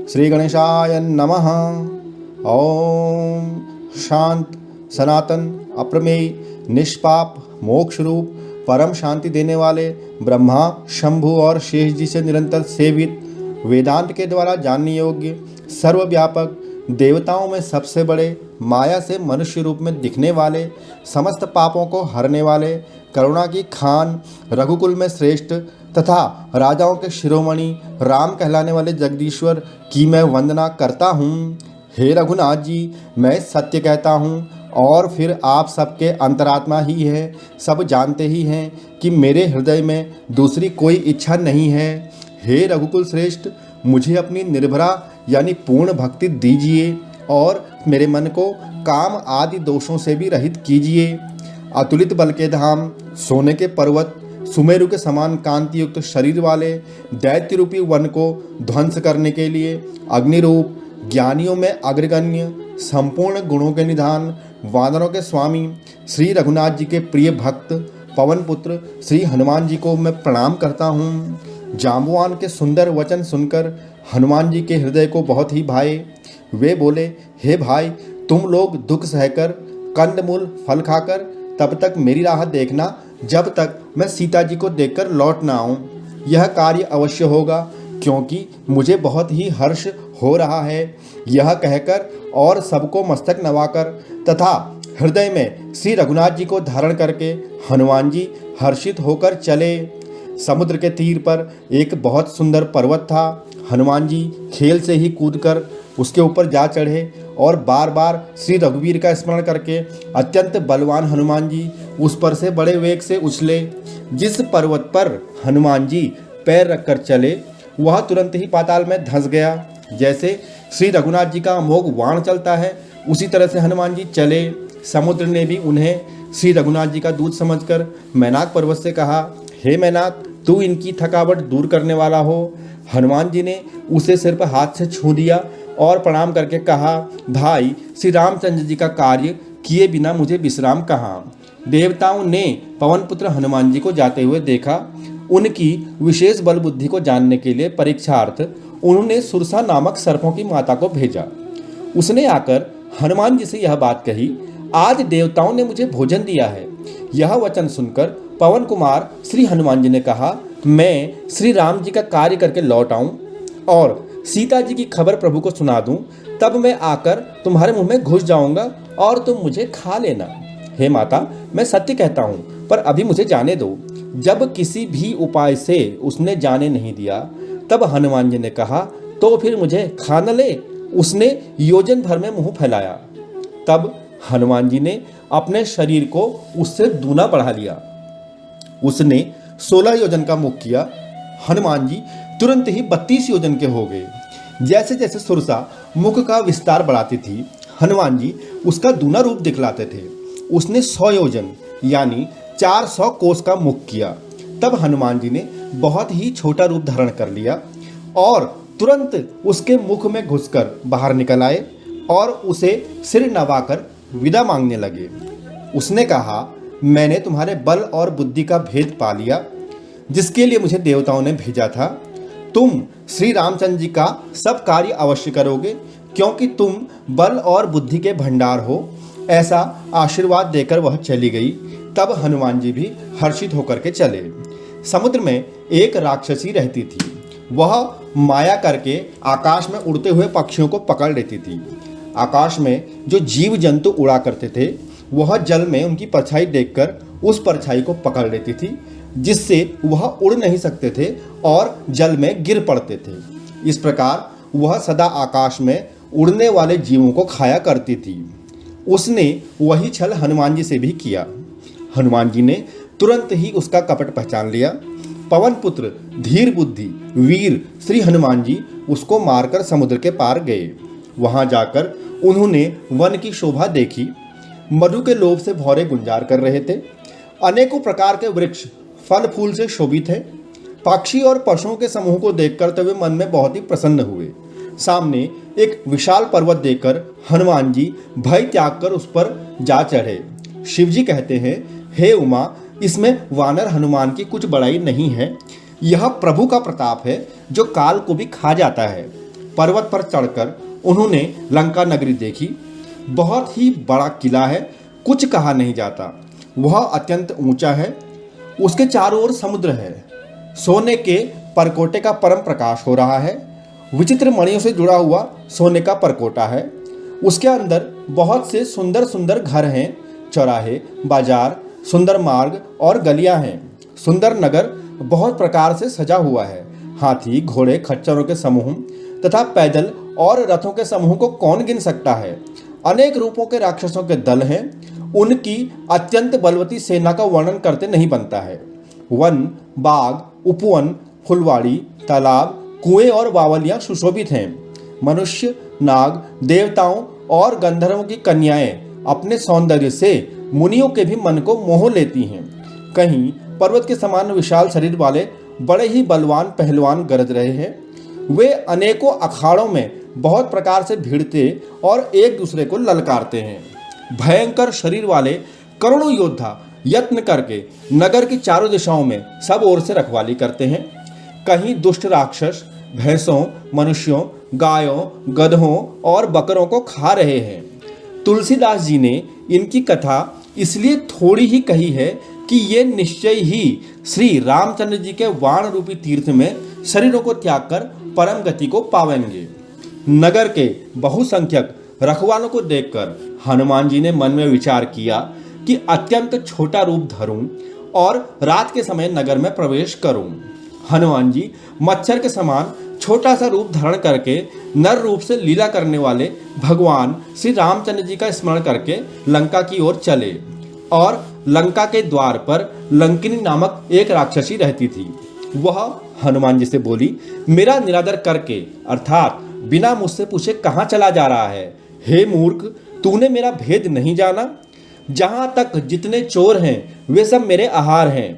श्री गणेशाय नमः। ओम शांत सनातन अप्रमेय निष्पाप मोक्ष रूप परम शांति देने वाले ब्रह्मा शंभु और शेष जी से निरंतर सेवित, वेदांत के द्वारा जानने योग्य, सर्वव्यापक, देवताओं में सबसे बड़े, माया से मनुष्य रूप में दिखने वाले, समस्त पापों को हरने वाले, करुणा की खान, रघुकुल में श्रेष्ठ तथा राजाओं के शिरोमणि राम कहलाने वाले जगदीश्वर की मैं वंदना करता हूँ। हे रघुनाथ जी, मैं सत्य कहता हूँ और फिर आप सबके अंतरात्मा ही है, सब जानते ही हैं कि मेरे हृदय में दूसरी कोई इच्छा नहीं है। हे रघुकुल श्रेष्ठ, मुझे अपनी निर्भरा यानी पूर्ण भक्ति दीजिए और मेरे मन को काम आदि दोषों से भी रहित कीजिए। अतुलित बल के धाम, सोने के पर्वत, सुमेरु के समान कांति युक्त शरीर वाले दैत्य रूपी वन को ध्वंस करने के लिए अग्नि रूप, ज्ञानियों में अग्रगण्य, संपूर्ण गुणों के निधान, वानरों के स्वामी श्री रघुनाथ जी के प्रिय भक्त पवन पुत्र श्री हनुमान जी को मैं प्रणाम करता हूँ। जाम्बुवान के सुंदर वचन सुनकर हनुमान जी के हृदय को बहुत ही भाए। वे बोले, हे भाई, तुम लोग दुख सहकर कंदमूल फल खाकर तब तक मेरी राह देखना जब तक मैं सीता जी को देखकर लौट ना आऊँ। यह कार्य अवश्य होगा क्योंकि मुझे बहुत ही हर्ष हो रहा है। यह कहकर और सबको मस्तक नवाकर तथा हृदय में श्री रघुनाथ जी को धारण करके हनुमान जी हर्षित होकर चले। समुद्र के तीर पर एक बहुत सुंदर पर्वत था। हनुमान जी खेल से ही कूदकर उसके ऊपर जा चढ़े और बार बार श्री रघुवीर का स्मरण करके अत्यंत बलवान हनुमान जी उस पर से बड़े वेग से उछले। जिस पर्वत पर हनुमान जी पैर रखकर चले वह तुरंत ही पाताल में धंस गया। जैसे श्री रघुनाथ जी का अमोघ वाण चलता है उसी तरह से हनुमान जी चले। समुद्र ने भी उन्हें श्री रघुनाथ जी का दूत समझकर मैनाक पर्वत से कहा, हे मैनाक, तू इनकी थकावट दूर करने वाला हो। हनुमान जी ने उसे सिर पर हाथ से छू दिया और प्रणाम करके कहा, भाई, श्री रामचंद्र जी का कार्य किए बिना मुझे विश्राम कहाँ। देवताओं ने पवन पुत्र हनुमान जी को जाते हुए देखा। उनकी विशेष बल बुद्धि को जानने के लिए परीक्षार्थ उन्होंने सुरसा नामक सर्पों की माता को भेजा। उसने आकर हनुमान जी से यह बात कही, आज देवताओं ने मुझे भोजन दिया है। यह वचन सुनकर पवन कुमार श्री हनुमान जी ने कहा, मैं श्री राम जी का कार्य करके लौट आऊं और सीता जी की खबर प्रभु को सुना दूं, तब मैं आकर तुम्हारे मुंह में घुस जाऊंगा और तुम मुझे खा लेना। हे माता, मैं सत्य कहता हूँ, पर अभी मुझे जाने दो। जब किसी भी उपाय से उसने जाने नहीं दिया तब हनुमान जी ने कहा, तो फिर मुझे खा न ले। उसने योजन भर में मुंह फैलाया। तब हनुमान जी ने अपने शरीर को उससे दूना बढ़ा लिया। उसने 16 योजन का मुख किया। हनुमान जी तुरंत ही 32 योजन के हो गए। जैसे जैसे सुरसा मुख का विस्तार बढ़ाती थी, हनुमान जी उसका दूना रूप दिखलाते थे। उसने 100 योजन यानी 400 कोस का मुख किया। तब हनुमान जी ने बहुत ही छोटा रूप धारण कर लिया और तुरंत उसके मुख में घुसकर बाहर निकल आए और उसे सिर नवाकर विदा मांगने लगे। उसने कहा, मैंने तुम्हारे बल और बुद्धि का भेद पा लिया जिसके लिए मुझे देवताओं ने भेजा था। तुम श्री रामचंद्र जी का सब कार्य अवश्य करोगे क्योंकि तुम बल और बुद्धि के भंडार हो। ऐसा आशीर्वाद देकर वह चली गई। तब हनुमान जी भी हर्षित होकर के चले। समुद्र में एक राक्षसी रहती थी। वह माया करके आकाश में उड़ते हुए पक्षियों को पकड़ लेती थी। आकाश में जो जीव जंतु उड़ा करते थे वह जल में उनकी परछाई देखकर उस परछाई को पकड़ लेती थी, जिससे वह उड़ नहीं सकते थे और जल में गिर पड़ते थे। इस प्रकार वह सदा आकाश में उड़ने वाले जीवों को खाया करती थी। उसने वही छल हनुमान जी से भी किया। हनुमान जी ने तुरंत ही उसका कपट पहचान लिया। पवन पुत्र धीर बुद्धि वीर श्री हनुमान जी उसको मारकर समुद्र के पार गए। वहां जाकर उन्होंने वन की शोभा देखी। मधु के लोभ से भौरे गुंजार कर रहे थे। अनेकों प्रकार के वृक्ष फल फूल से शोभित है। पक्षी और पशुओं के समूह को देखकर तो वे मन में बहुत ही प्रसन्न हुए। सामने एक विशाल पर्वत देखकर हनुमान जी भय त्याग कर उस पर जा चढ़े। शिव जी कहते हैं, हे उमा, इसमें वानर हनुमान की कुछ बड़ाई नहीं है। यह प्रभु का प्रताप है जो काल को भी खा जाता है। पर्वत पर चढ़कर उन्होंने लंका नगरी देखी। बहुत ही बड़ा किला है, कुछ कहा नहीं जाता। वह अत्यंत ऊंचा है, उसके चारों ओर समुद्र है। सोने के परकोटे का परम प्रकाश हो रहा है। विचित्र मणियों से जुड़ा हुआ सोने का परकोटा है। उसके अंदर बहुत से सुंदर सुंदर घर हैं, चौराहे, बाजार, सुंदर मार्ग और गलियां हैं। सुंदर नगर बहुत प्रकार से सजा हुआ है। हाथी, घोड़े, खच्चरों के समूह तथा पैदल और रथों के समूह को कौन गिन सकता है। अनेक रूपों के राक्षसों के दल हैं। उनकी अत्यंत बलवती सेना का वर्णन करते नहीं बनता है। वन, बाग, उपवन, फुलवाड़ी, तालाब, कुएं और बावलियां सुशोभित हैं। मनुष्य, नाग, देवताओं और गंधर्वों की कन्याएं अपने सौंदर्य से मुनियों के भी मन को मोह लेती हैं। कहीं पर्वत के समान विशाल शरीर वाले बड़े ही बलवान पहलवान गरज रहे हैं। वे अनेकों अखाड़ों में बहुत प्रकार से भिड़ते और एक दूसरे को ललकारते हैं। भयंकर शरीर वाले करोड़ों योद्धा यत्न करके नगर की चारों दिशाओं में सब ओर से रखवाली करते हैं। कहीं दुष्ट राक्षस भैंसों, मनुष्यों, गायों, गधों और बकरों को खा रहे हैं। तुलसीदास जी ने इनकी कथा इसलिए थोड़ी ही कही है कि ये निश्चय ही श्री रामचंद्र जी के वाण रूपी तीर्थ में शरीरों को त्याग कर परम गति को पावेंगे। नगर के बहुसंख्यक रखवालों को देखकर हनुमान जी ने मन में विचार किया कि अत्यंत छोटा रूप धरूं और रात के समय नगर में प्रवेश करूं। हनुमान जी मच्छर के समान छोटा सा रूप धारण करके नर रूप से लीला करने वाले भगवान श्री रामचंद्र जी का स्मरण करके लंका की ओर चले और लंका के द्वार पर लंकिनी नामक एक राक्षसी रहती थी। वह हनुमान जी से बोली, मेरा निरादर करके अर्थात बिना मुझसे पूछे कहाँ चला जा रहा है? हे मूर्ख, तूने मेरा भेद नहीं जाना? जहाँ तक जितने चोर हैं वे सब मेरे आहार हैं।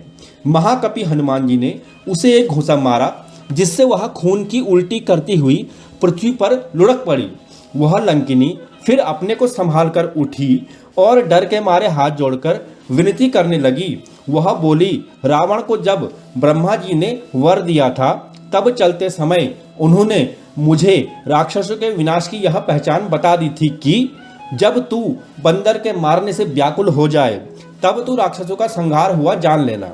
महाकपि हनुमान जी ने उसे एक घूंसा मारा जिससे वह खून की उल्टी करती हुई पृथ्वी पर लुढ़क पड़ी। वह लंकिनी फिर अपने को संभाल कर उठी और डर के मारे हाथ जोड़कर विनती करने लगी। वह बोली, रावण को जब ब्रह्मा जी ने वर दिया था तब चलते समय उन्होंने मुझे राक्षसों के विनाश की यह पहचान बता दी थी कि जब तू बंदर के मारने से व्याकुल हो जाए तब तू राक्षसों का संहार हुआ जान लेना।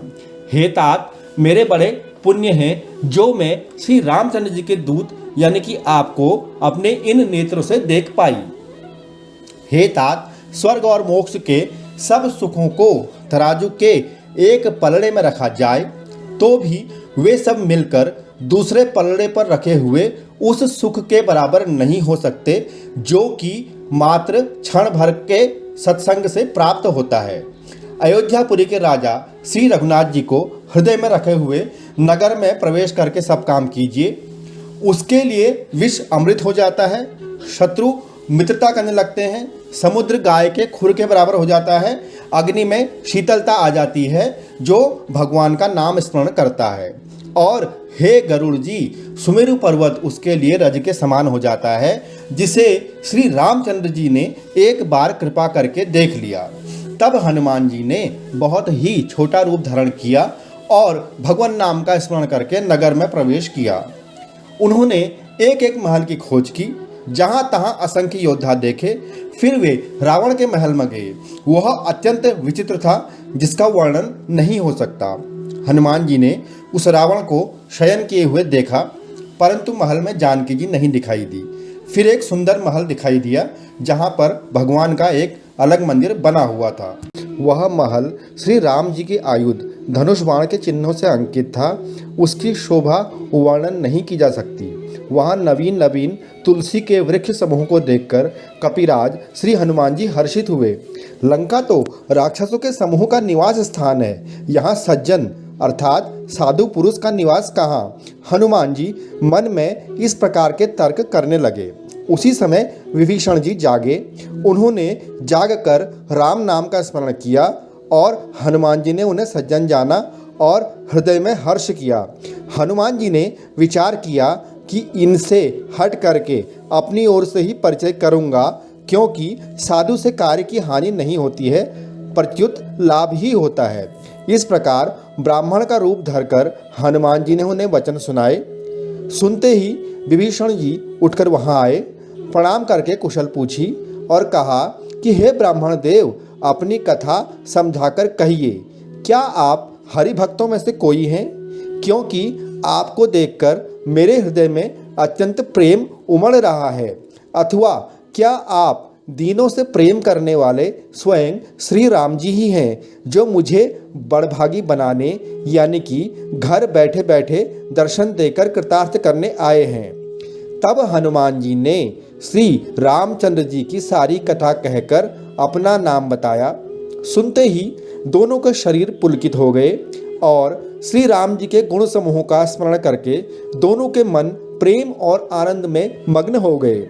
हे तात, मेरे बड़े पुण्य हैं जो मैं श्री रामचंद्र जी के दूत यानी कि आपको अपने इन नेत्रों से देख पाई। हे तात, स्वर्ग और मोक्ष के सब सुखों को तराजू के एक पलड़े में रखा जाए तो भी वे सब मिलकर दूसरे पलड़े पर रखे हुए उस सुख के बराबर नहीं हो सकते जो कि मात्र क्षण भर के सत्संग से प्राप्त होता है। अयोध्यापुरी के राजा श्री रघुनाथ जी को हृदय में रखे हुए नगर में प्रवेश करके सब काम कीजिए। उसके लिए विष अमृत हो जाता है, शत्रु मित्रता करने लगते हैं, समुद्र गाय के खुर के बराबर हो जाता है, अग्नि में शीतलता आ जाती है जो भगवान का नाम स्मरण करता है, और हे गरुड़ जी, सुमेरु पर्वत उसके लिए रज के समान हो जाता है जिसे श्री रामचंद्र जी ने एक बार कृपा करके देख लिया। तब हनुमान जी ने बहुत ही छोटा रूप धारण किया और भगवान नाम का स्मरण करके नगर में प्रवेश किया। उन्होंने एक एक महल की खोज की, जहां तहां असंख्य योद्धा देखे। फिर वे रावण के महल में गए। वह अत्यंत विचित्र था जिसका वर्णन नहीं हो सकता। हनुमान जी ने उस रावण को शयन किए हुए देखा, परंतु महल में जानकी जी नहीं दिखाई दी। फिर एक सुंदर महल दिखाई दिया जहां पर भगवान का एक अलग मंदिर बना हुआ था। वह महल श्री राम जी की आयुध धनुष बाण के चिन्हों से अंकित था। उसकी शोभा वर्णन नहीं की जा सकती। वहाँ नवीन नवीन तुलसी के वृक्ष समूह को देखकर कपिराज श्री हनुमान जी हर्षित हुए। लंका तो राक्षसों के समूह का निवास स्थान है, यहाँ सज्जन अर्थात साधु पुरुष का निवास कहाँ? हनुमान जी मन में इस प्रकार के तर्क करने लगे। उसी समय विभीषण जी जागे। उन्होंने जागकर राम नाम का स्मरण किया और हनुमान जी ने उन्हें सज्जन जाना और हृदय में हर्ष किया। हनुमान जी ने विचार किया कि इनसे हट करके अपनी ओर से ही परिचय करूंगा, क्योंकि साधु से कार्य की हानि नहीं होती है, प्रत्युत लाभ ही होता है। इस प्रकार ब्राह्मण का रूप धरकर हनुमान जी ने उन्हें वचन सुनाए। सुनते ही विभीषण जी उठकर वहां आए, प्रणाम करके कुशल पूछी और कहा कि हे ब्राह्मण देव, अपनी कथा समझाकर कहिए, क्या आप हरि भक्तों में से कोई हैं? क्योंकि आपको देखकर मेरे हृदय में अत्यंत प्रेम उमड़ रहा है। अथवा क्या आप दीनों से प्रेम करने वाले स्वयं श्री राम जी ही हैं, जो मुझे बड़भागी बनाने यानी कि घर बैठे बैठे दर्शन देकर कृतार्थ करने आए हैं। तब हनुमान जी ने श्री रामचंद्र जी की सारी कथा कहकर अपना नाम बताया। सुनते ही दोनों के शरीर पुलकित हो गए और श्री राम जी के गुण समूहों का स्मरण करके दोनों के मन प्रेम और आनंद में मग्न हो गए।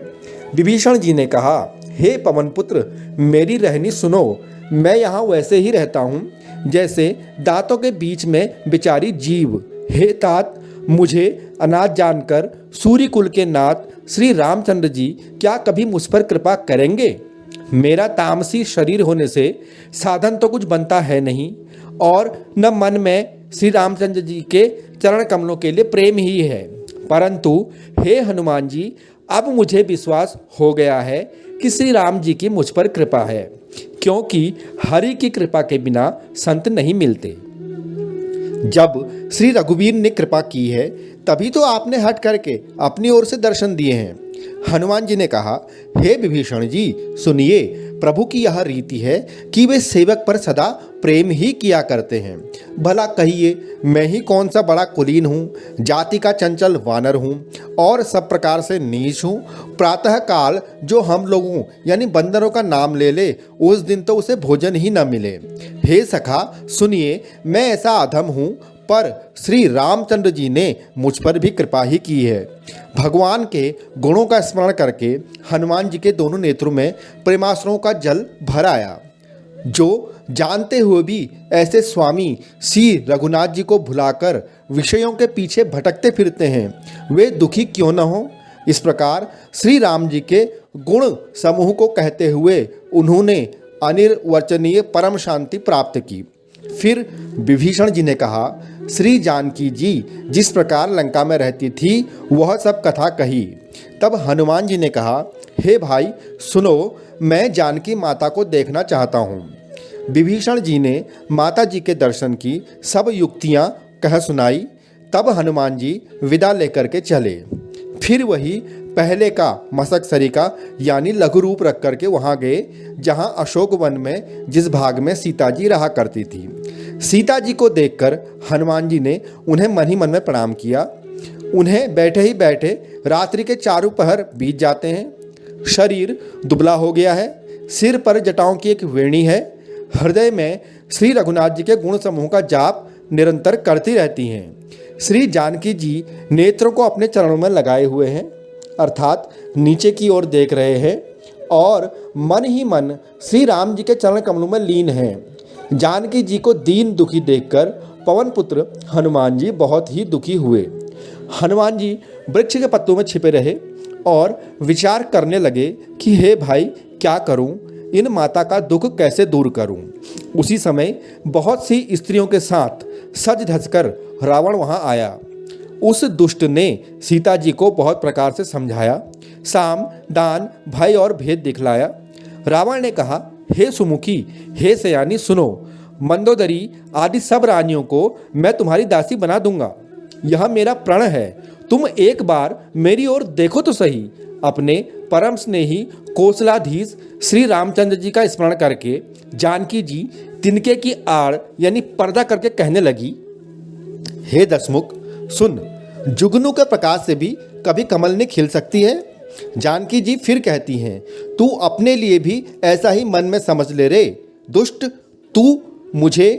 विभीषण जी ने कहा, हे पवन पुत्र, मेरी रहनी सुनो। मैं यहाँ वैसे ही रहता हूँ जैसे दांतों के बीच में बिचारी जीव। हे तात, मुझे अनाथ जानकर सूर्य कुल के नाथ श्री रामचंद्र जी क्या कभी मुझ पर कृपा करेंगे? मेरा तामसी शरीर होने से साधन तो कुछ बनता है नहीं और न मन में श्री रामचंद्र जी के चरण कमलों के लिए प्रेम ही है। परंतु हे हनुमान जी, अब मुझे विश्वास हो गया है कि श्री राम जी की मुझ पर कृपा है, क्योंकि हरि की कृपा के बिना संत नहीं मिलते। जब श्री रघुवीर ने कृपा की है तभी तो आपने हट करके अपनी ओर से दर्शन दिए हैं। हनुमान जी ने कहा, हे विभीषण जी सुनिए, प्रभु की यह रीति है कि वे सेवक पर सदा प्रेम ही किया करते हैं। भला कहिए, मैं ही कौन सा बड़ा कुलीन हूँ, जाति का चंचल वानर हूँ और सब प्रकार से नीच हूँ। प्रातः काल जो हम लोगों यानी बंदरों का नाम ले ले, उस दिन तो उसे भोजन ही न मिले। हे सखा सुनिए, मैं ऐसा अधम हूँ, पर श्री रामचंद्र जी ने मुझ पर भी कृपा ही की है। भगवान के गुणों का स्मरण करके हनुमान जी के दोनों नेत्रों में प्रेमाश्रुओं का जल भर आया। जो जानते हुए भी ऐसे स्वामी श्री रघुनाथ जी को भुलाकर विषयों के पीछे भटकते फिरते हैं, वे दुखी क्यों न हो। इस प्रकार श्री राम जी के गुण समूह को कहते हुए उन्होंने अनिर्वचनीय परम शांति प्राप्त की। फिर विभीषण जी ने कहा, श्री जानकी जी जिस प्रकार लंका में रहती थी वह सब कथा कही। तब हनुमान जी ने कहा, हे भाई सुनो, मैं जानकी माता को देखना चाहता हूँ। विभीषण जी ने माता जी के दर्शन की सब युक्तियाँ कह सुनाई। तब हनुमान जी विदा लेकर के चले। फिर वही पहले का मशक सरिका यानी लघु रूप रख करके वहाँ गए जहाँ अशोक वन में जिस भाग में सीता जी रहा करती थी। सीता जी को देखकर हनुमान जी ने उन्हें मन ही मन में प्रणाम किया। उन्हें बैठे ही बैठे रात्रि के चारों पहर बीत जाते हैं। शरीर दुबला हो गया है, सिर पर जटाओं की एक वेणी है, हृदय में श्री रघुनाथ जी के गुण समूह का जाप निरंतर करती रहती हैं। श्री जानकी जी नेत्रों को अपने चरणों में लगाए हुए हैं, अर्थात नीचे की ओर देख रहे हैं और मन ही मन श्री राम जी के चरण कमलों में लीन हैं। जानकी जी को दीन दुखी देखकर पवन पुत्र हनुमान जी बहुत ही दुखी हुए। हनुमान जी वृक्ष के पत्तों में छिपे रहे और विचार करने लगे कि हे भाई क्या करूं, इन माता का दुख कैसे दूर करूं। उसी समय बहुत सी स्त्रियों के साथ सज धज कर रावण वहां आया। उस दुष्ट ने सीता जी को बहुत प्रकार से समझाया, साम दान भय और भेद दिखलाया। रावण ने कहा, हे सुमुखी, हे सयानी सुनो, मंदोदरी आदि सब रानियों को मैं तुम्हारी दासी बना दूंगा। यह मेरा प्रण है, तुम एक बार मेरी ओर देखो तो सही। अपने परम स्नेही कौशलाधीश श्री रामचंद्र जी का स्मरण करके जानकी जी तिनके की आड़ यानी पर्दा करके कहने लगी, हे दशमुख सुन, जुगनू के प्रकाश से भी कभी कमल नहीं खिल सकती है। जानकी जी फिर कहती हैं, तू अपने लिए भी ऐसा ही मन में समझ ले रे दुष्ट, तू मुझे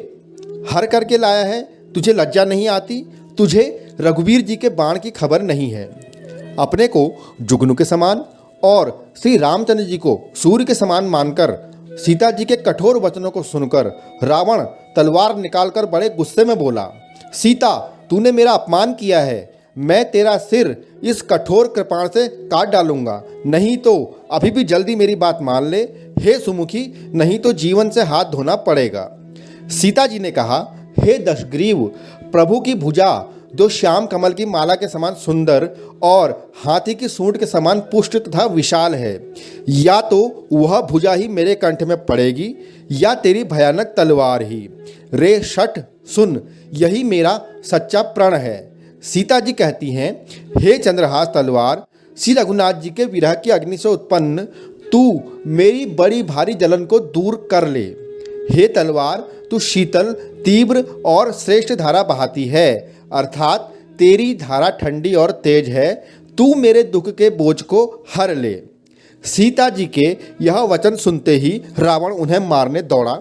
हर करके लाया है, तुझे लज्जा नहीं आती, तुझे रघुवीर जी के बाण की खबर नहीं है। अपने को जुगनू के समान और श्री रामचंद्र जी को सूर्य के समान मानकर सीता जी के कठोर वचनों को सुनकर रावण तलवार निकालकर बड़े गुस्से में बोला, सीता तूने मेरा अपमान किया है, मैं तेरा सिर इस कठोर कृपाण से काट डालूंगा, नहीं तो अभी भी जल्दी मेरी बात मान ले, हे सुमुखी, नहीं तो जीवन से हाथ धोना पड़ेगा। सीता जी ने कहा, हे दशग्रीव, प्रभु की भुजा जो श्याम कमल की माला के समान सुंदर और हाथी की सूंड के समान पुष्ट तथा विशाल है। या तो वह भुजा ही मेरे कंठ में पड़ेगी या तेरी भयानक तलवार ही। रे शठ सुन, यही मेरा सच्चा प्रण है। सीता जी कहती हैं, हे चंद्रहास तलवार, श्री रघुनाथ जी के विरह की अग्नि से उत्पन्न तू मेरी बड़ी भारी जलन को दूर कर ले। हे तलवार, तू शीतल, तीव्र और श्रेष्ठ धारा बहाती है, अर्थात तेरी धारा ठंडी और तेज है। तू मेरे दुख के बोझ को हर ले। सीता जी के यह वचन सुनते ही रावण उन्हें मारने दौड़ा।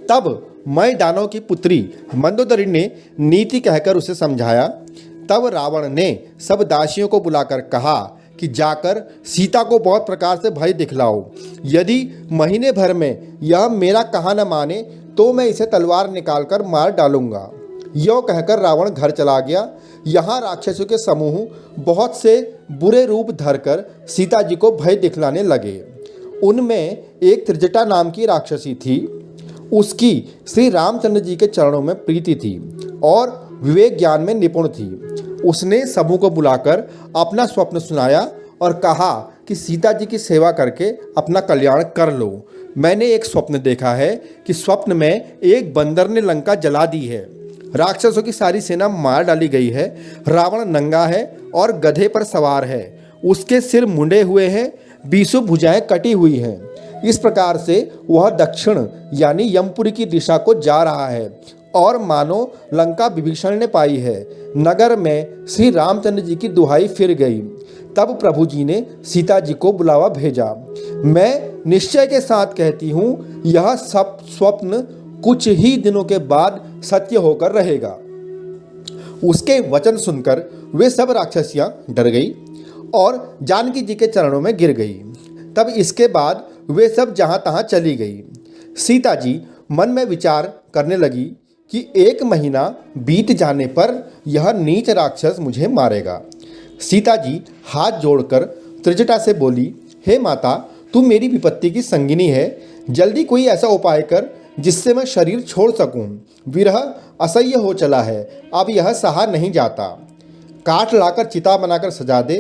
तब मैं दानव की पुत्री मंदोदरी ने नीति कहकर उसे समझाया। तब रावण ने सब दासियों को बुलाकर कहा कि जाकर सीता को बहुत प्रकार से भय दिखलाओ। यदि महीने भर में यह मेरा कहा न माने तो मैं इसे तलवार निकालकर मार डालूंगा। यो कहकर रावण घर चला गया। यहाँ राक्षसों के समूह बहुत से बुरे रूप धरकर सीता जी को भय दिखलाने लगे। उनमें एक त्रिजटा नाम की राक्षसी थी। उसकी श्री रामचंद्र जी के चरणों में प्रीति थी और विवेक ज्ञान में निपुण थी। उसने समूह को बुलाकर अपना स्वप्न सुनाया और कहा कि सीता जी की सेवा करके अपना कल्याण कर लो। मैंने एक स्वप्न देखा है कि स्वप्न में एक बंदर ने लंका जला दी है। राक्षसों की सारी सेना मार डाली गई है। रावण नंगा है और गधे पर सवार है। उसके सिर मुंडे हुए हैं, 20 भुजाएं कटी हुई हैं। इस प्रकार से वह दक्षिण यानी यमपुरी की दिशा को जा रहा है और मानो लंका विभीषण ने पाई है। नगर में श्री रामचंद्र जी की दुहाई फिर गई। तब प्रभु जी ने सीता जी को बुलावा भेजा। मैं निश्चय के साथ कहती हूँ, यह सब स्वप्न कुछ ही दिनों के बाद सत्य होकर रहेगा। उसके वचन सुनकर वे सब राक्षसियां डर गई और जानकी जी के चरणों में गिर गई। तब इसके बाद वे सब जहां तहां चली गई। सीता जी मन में विचार करने लगी कि 1 महीना बीत जाने पर यह नीच राक्षस मुझे मारेगा। सीता जी हाथ जोड़कर त्रिजटा से बोली, हे माता, तू मेरी विपत्ति की संगिनी है। जल्दी कोई ऐसा उपाय कर जिससे मैं शरीर छोड़ सकूं। विरह असह्य हो चला है, अब यह सहा नहीं जाता। काठ लाकर चिता बनाकर सजा दे।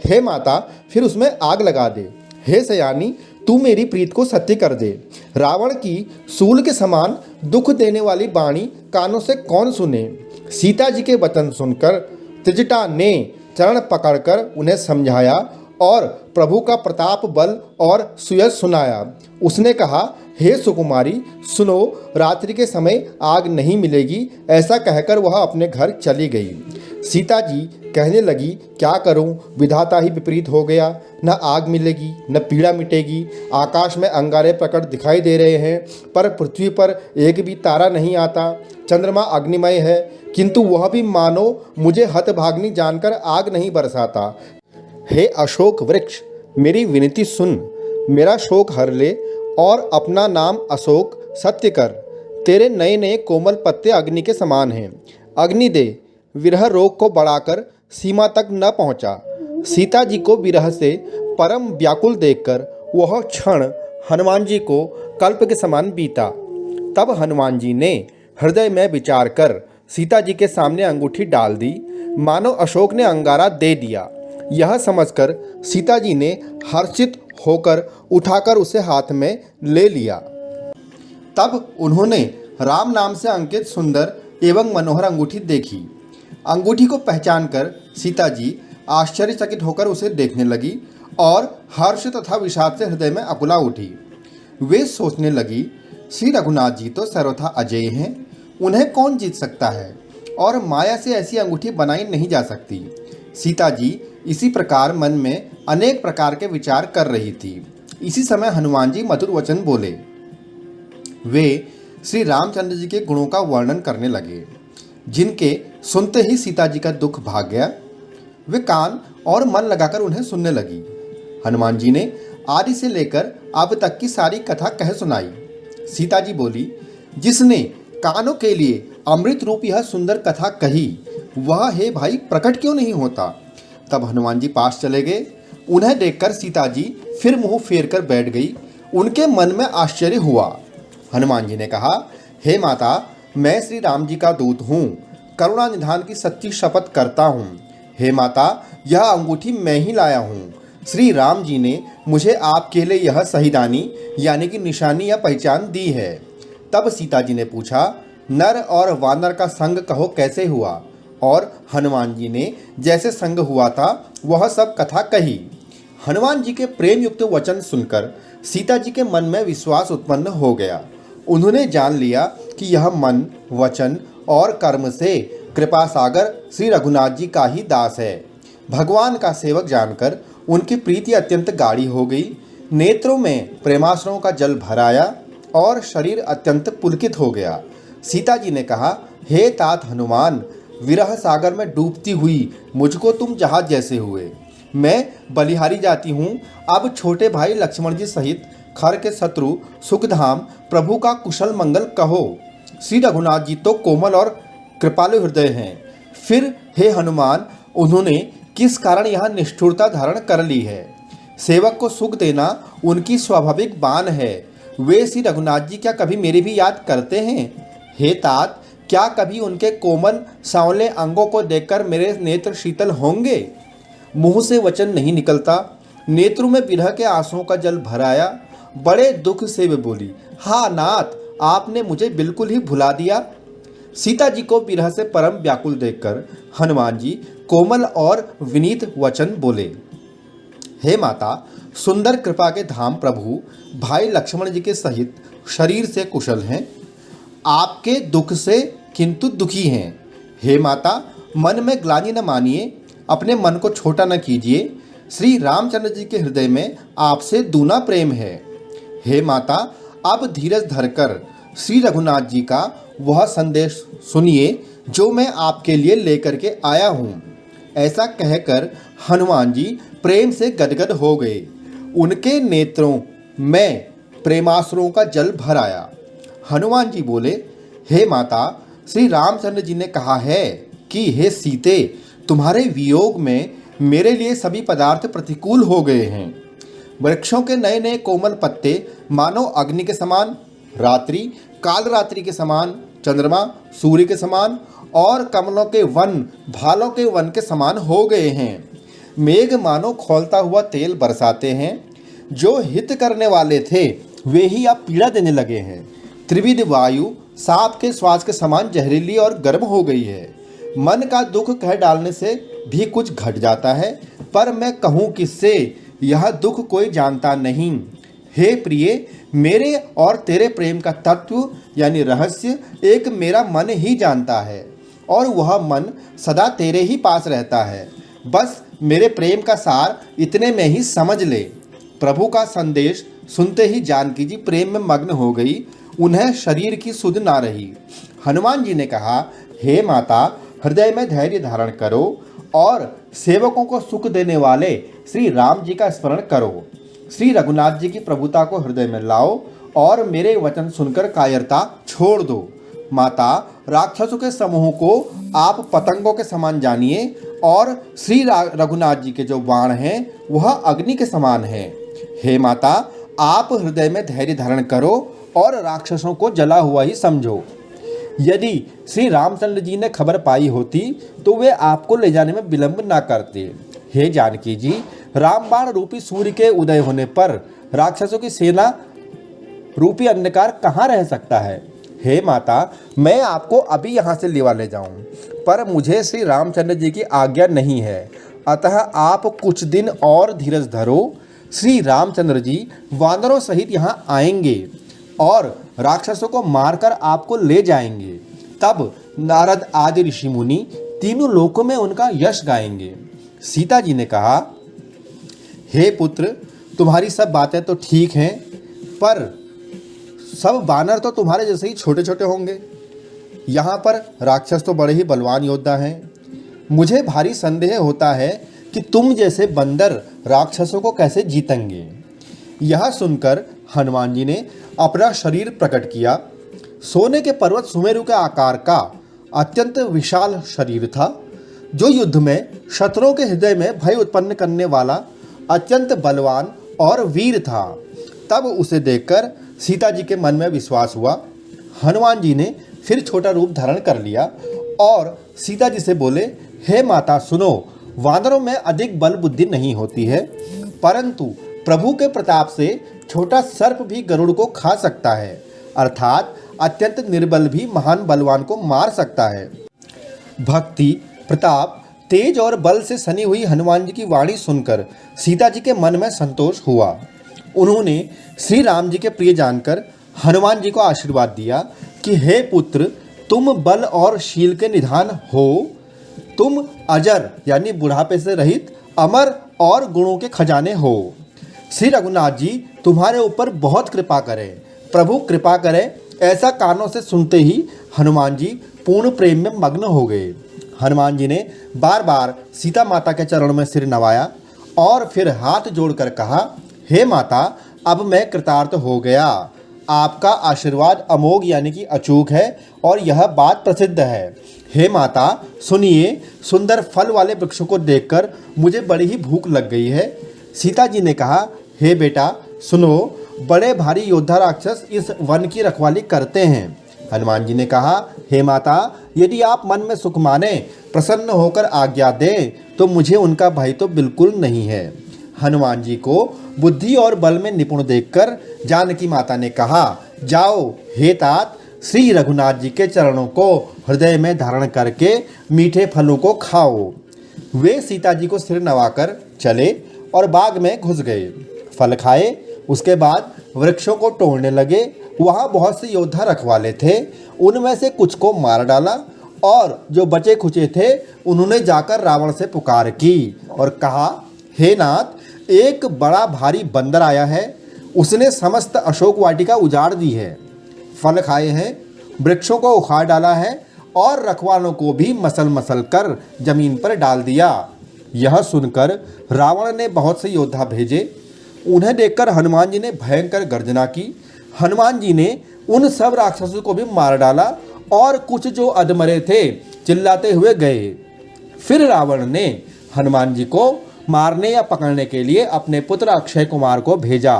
हे माता, फिर उसमें आग लगा दे। हे सयानी, तू मेरी प्रीत को सत्य कर दे। रावण की सूल के समान दुख देने वाली वाणी कानों से कौन सुने। सीता जी के वचन सुनकर त्रिजटा ने चरण पकड़कर उन्हें समझाया और प्रभु का प्रताप बल और सुयश सुनाया। उसने कहा, हे सुकुमारी, सुनो, रात्रि के समय आग नहीं मिलेगी। ऐसा कहकर वह अपने घर चली गई। सीता जी कहने लगी, क्या करूं, विधाता ही विपरीत हो गया। न आग मिलेगी न पीड़ा मिटेगी। आकाश में अंगारे प्रकट दिखाई दे रहे हैं पर पृथ्वी पर एक भी तारा नहीं आता। चंद्रमा अग्निमय है किंतु वह भी मानो मुझे हतभाग्नि जानकर आग नहीं बरसाता। हे अशोक वृक्ष, मेरी विनती सुन, मेरा शोक हर ले और अपना नाम अशोक सत्य कर। तेरे नए नए कोमल पत्ते अग्नि के समान हैं। अग्नि दे, विरह रोग को बढ़ाकर सीमा तक न पहुंचा। सीता जी को विरह से परम व्याकुल देखकर वह क्षण हनुमान जी को कल्प के समान बीता। तब हनुमान जी ने हृदय में विचार कर सीता जी के सामने अंगूठी डाल दी, मानो अशोक ने अंगारा दे दिया। यह समझकर सीता जी ने हर्षित होकर उठाकर उसे हाथ में ले लिया। तब उन्होंने राम नाम से अंकित सुंदर एवं मनोहर अंगूठी देखी। अंगूठी को पहचानकर सीता जी आश्चर्यचकित होकर उसे देखने लगी और हर्ष तथा विषाद से हृदय में अकुला उठी। वे सोचने लगी, श्री रघुनाथ जी तो सर्वथा अजेय हैं, उन्हें कौन जीत सकता है और माया से ऐसी अंगूठी बनाई नहीं जा सकती। सीता जी इसी प्रकार मन में अनेक प्रकार के विचार कर रही थी। इसी समय हनुमान जी मधुर वचन बोले। वे श्री रामचंद्र जी के गुणों का वर्णन करने लगे, जिनके सुनते ही सीता जी का दुख भाग गया। वे कान और मन लगाकर उन्हें सुनने लगी। हनुमान जी ने आदि से लेकर अब तक की सारी कथा कह सुनाई। सीता जी बोली, जिसने कानों के लिए अमृत रूप यह सुंदर कथा कही, वह हे भाई प्रकट क्यों नहीं होता। तब हनुमान जी पास चले गए। उन्हें देखकर सीता जी फिर मुंह फेर कर बैठ गई। उनके मन में आश्चर्य हुआ। हनुमान जी ने कहा, हे माता, मैं श्री राम जी का दूत हूँ। करुणा निधान की सच्ची शपथ करता हूँ। हे माता, यह अंगूठी मैं ही लाया हूँ। श्री राम जी ने मुझे आपके लिए यह शहीदानी यानी कि निशानी या पहचान दी है। तब सीता जी ने पूछा, नर और वानर का संग कहो कैसे हुआ? और हनुमान जी ने जैसे संग हुआ था वह सब कथा कही। हनुमान जी के प्रेम युक्त वचन सुनकर सीता जी के मन में विश्वास उत्पन्न हो गया। उन्होंने जान लिया कि यह मन, वचन और कर्म से कृपा सागर श्री रघुनाथ जी का ही दास है। भगवान का सेवक जानकर उनकी प्रीति अत्यंत गाढ़ी हो गई। नेत्रों में प्रेमाश्रुओं का जल भर आया और शरीर अत्यंत पुलकित हो गया। सीता जी ने कहा, हे तात हनुमान, विरह सागर में डूबती हुई मुझको तुम जहाज जैसे हुए। मैं बलिहारी जाती हूँ। अब छोटे भाई लक्ष्मण जी सहित खर के शत्रु सुखधाम प्रभु का कुशल मंगल कहो। श्री रघुनाथ जी तो कोमल और कृपालु हृदय हैं। फिर हे हनुमान, उन्होंने किस कारण यह निष्ठुरता धारण कर ली है? सेवक को सुख देना उनकी स्वाभाविक बान है। वे श्री रघुनाथ जी क्या कभी मेरी भी याद करते हैं? हे तात, क्या कभी उनके कोमल सांवले अंगों को देखकर मेरे नेत्र शीतल होंगे? मुंह से वचन नहीं निकलता, नेत्रों में विरह के आंसुओं का जल भर आया। बड़े दुख से वे बोली, हा नाथ, आपने मुझे बिल्कुल ही भुला दिया। सीता जी को विरह से परम व्याकुल देखकर हनुमान जी कोमल और विनीत वचन बोले, हे माता, सुंदर कृपा के धाम प्रभु भाई लक्ष्मण जी के सहित शरीर से कुशल हैं, आपके दुख से किंतु दुखी हैं। हे माता, मन में ग्लानि न मानिए, अपने मन को छोटा न कीजिए। श्री रामचंद्र जी के हृदय में आपसे दूना प्रेम है। हे माता, अब धीरज धरकर श्री रघुनाथ जी का वह संदेश सुनिए जो मैं आपके लिए लेकर के आया हूँ। ऐसा कहकर हनुमान जी प्रेम से गदगद हो गए। उनके नेत्रों में प्रेमाश्रुओं का जल भर आया। हनुमान जी बोले, हे माता, श्री रामचंद्र जी ने कहा है कि हे सीते, तुम्हारे वियोग में मेरे लिए सभी पदार्थ प्रतिकूल हो गए हैं। वृक्षों के नए नए कोमल पत्ते मानो अग्नि के समान, रात्रि काल रात्रि के समान, चंद्रमा सूर्य के समान और कमलों के वन भालों के वन के समान हो गए हैं। मेघ मानो खौलता हुआ तेल बरसाते हैं। जो हित करने वाले थे वे ही अब पीड़ा देने लगे हैं। त्रिविध वायु सांप के श्वास के समान जहरीली और गर्म हो गई है। मन का दुख कह डालने से भी कुछ घट जाता है, पर मैं कहूँ किससे, यह दुख कोई जानता नहीं। हे प्रिय, मेरे और तेरे प्रेम का तत्व यानी रहस्य एक मेरा मन ही जानता है और वह मन सदा तेरे ही पास रहता है। बस मेरे प्रेम का सार इतने में ही समझ ले। प्रभु का संदेश सुनते ही जानकी जी प्रेम में मग्न हो गई। उन्हें शरीर की सुध ना रही। हनुमान जी ने कहा, हे माता, हृदय में धैर्य धारण करो और सेवकों को सुख देने वाले श्री राम जी का स्मरण करो। श्री रघुनाथ जी की प्रभुता को हृदय में लाओ और मेरे वचन सुनकर कायरता छोड़ दो। माता, राक्षसों के समूह को आप पतंगों के समान जानिए और श्री रघुनाथ जी के जो बाण हैं वह अग्नि के समान हैं। हे माता, आप हृदय में धैर्य धारण करो और राक्षसों को जला हुआ ही समझो। यदि श्री रामचंद्र जी ने खबर पाई होती तो वे आपको ले जाने में विलंब ना करते। हे जानकी जी, रामबाण रूपी सूर्य के उदय होने पर राक्षसों की सेना रूपी अंधकार कहाँ रह सकता है। हे माता, मैं आपको अभी यहाँ से लेवा ले जाऊँ, पर मुझे श्री रामचंद्र जी की आज्ञा नहीं है, अतः आप कुछ दिन और धीरज धरो। श्री रामचंद्र जी वानरों सहित यहाँ आएंगे और राक्षसों को मारकर आपको ले जाएंगे। तब नारद आदि ऋषि मुनि तीनों लोकों में उनका यश गाएंगे। सीता जी ने कहा, हे पुत्र, तुम्हारी सब बातें तो ठीक हैं, पर सब बानर तो तुम्हारे जैसे ही छोटे छोटे होंगे। यहाँ पर राक्षस तो बड़े ही बलवान योद्धा हैं। मुझे भारी संदेह होता है कि तुम जैसे बंदर राक्षसों को कैसे जीतेंगे। यह सुनकर हनुमान जी ने अपना शरीर प्रकट किया। सोने के पर्वत सुमेरु के आकार का अत्यंत विशाल शरीर था, जो युद्ध में शत्रुओं के हृदय में भय उत्पन्न करने वाला अत्यंत बलवान और वीर था। तब उसे देखकर सीता जी के मन में विश्वास हुआ। हनुमान जी ने फिर छोटा रूप धारण कर लिया और सीता जी से बोले, हे माता सुनो, वानरों में अधिक बल बुद्धि नहीं होती है, परंतु प्रभु के प्रताप से छोटा सर्प भी गरुड़ को खा सकता है, अर्थात अत्यंत निर्बल भी महान बलवान को मार सकता है। भक्ति, प्रताप, तेज और बल से सनी हुई हनुमान जी की वाणी सुनकर सीता जी के मन में संतोष हुआ। उन्होंने श्री राम जी के प्रिय जानकर हनुमान जी को आशीर्वाद दिया कि हे पुत्र, तुम बल और शील के निधान हो, तुम अजर यानी बुढ़ापे से रहित अमर और गुणों के खजाने हो। श्री रघुनाथ जी तुम्हारे ऊपर बहुत कृपा करें, प्रभु कृपा करें। ऐसा कानों से सुनते ही हनुमान जी पूर्ण प्रेम में मग्न हो गए। हनुमान जी ने बार बार सीता माता के चरणों में सिर नवाया और फिर हाथ जोड़कर कहा, हे माता, अब मैं कृतार्थ हो गया। आपका आशीर्वाद अमोघ यानी कि अचूक है और यह बात प्रसिद्ध है। हे माता सुनिए, सुंदर फल वाले वृक्षों को देखकर मुझे बड़ी ही भूख लग गई है। सीता जी ने कहा, हे बेटा सुनो, बड़े भारी योद्धा राक्षस इस वन की रखवाली करते हैं। हनुमान जी ने कहा, हे माता, यदि आप मन में सुख माने, प्रसन्न होकर आज्ञा दें, तो मुझे उनका भय तो बिल्कुल नहीं है। हनुमान जी को बुद्धि और बल में निपुण देखकर जानकी माता ने कहा, जाओ हे तात, श्री रघुनाथ जी के चरणों को हृदय में धारण करके मीठे फलों को खाओ। वे सीता जी को सिर नवाकर चले और बाग में घुस गए। फल खाए, उसके बाद वृक्षों को तोड़ने लगे। वहाँ बहुत से योद्धा रखवाले थे, उनमें से कुछ को मार डाला और जो बचे खुचे थे उन्होंने जाकर रावण से पुकार की और कहा, हे नाथ, एक बड़ा भारी बंदर आया है, उसने समस्त अशोक वाटिका उजाड़ दी है, फल खाए हैं, वृक्षों को उखाड़ डाला है और रखवालों को भी मसल मसल कर जमीन पर डाल दिया। यह सुनकर रावण ने बहुत से योद्धा भेजे। उन्हें देखकर हनुमान जी ने भयंकर गर्जना की। हनुमान जी ने उन सब राक्षसों को भी मार डाला और कुछ जो अधमरे थे चिल्लाते हुए गए। फिर रावण ने हनुमान जी को मारने या पकड़ने के लिए अपने पुत्र अक्षय कुमार को भेजा।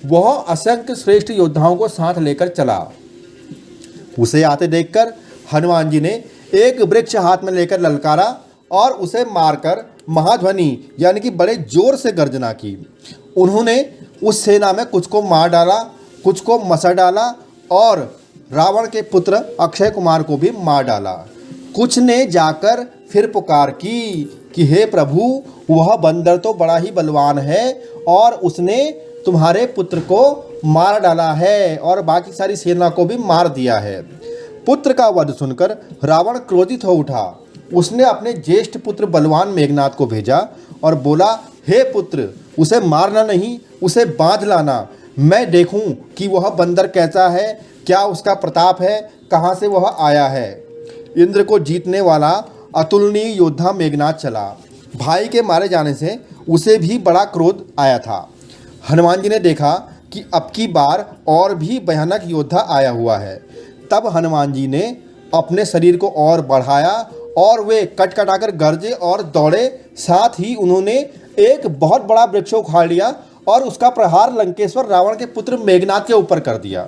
वह असंख्य श्रेष्ठ योद्धाओं को साथ लेकर चला। उसे आते देखकर हनुमान जी ने एक वृक्ष हाथ में लेकर ललकारा और उसे मारकर महाध्वनि यानी कि बड़े जोर से गर्जना की। उन्होंने उस सेना में कुछ को मार डाला, कुछ को मसर डाला और रावण के पुत्र अक्षय कुमार को भी मार डाला। कुछ ने जाकर फिर पुकार की कि हे प्रभु, वह बंदर तो बड़ा ही बलवान है और उसने तुम्हारे पुत्र को मार डाला है और बाकी सारी सेना को भी मार दिया है। पुत्र का वध सुनकर रावण क्रोधित हो उठा। उसने अपने ज्येष्ठ पुत्र बलवान मेघनाथ को भेजा और बोला, हे पुत्र, उसे मारना नहीं, उसे बांध लाना। मैं देखूं कि वह बंदर कैसा है, क्या उसका प्रताप है, कहाँ से वह आया है। इंद्र को जीतने वाला अतुलनीय योद्धा मेघनाथ चला। भाई के मारे जाने से उसे भी बड़ा क्रोध आया था। हनुमान जी ने देखा कि अब की बार और भी भयानक योद्धा आया हुआ है। तब हनुमान जी ने अपने शरीर को और बढ़ाया और वे कटकटाकर गरजे और दौड़े। साथ ही उन्होंने एक बहुत बड़ा वृक्ष उखाड़ लिया और उसका प्रहार लंकेश्वर रावण के पुत्र मेघनाथ के ऊपर कर दिया।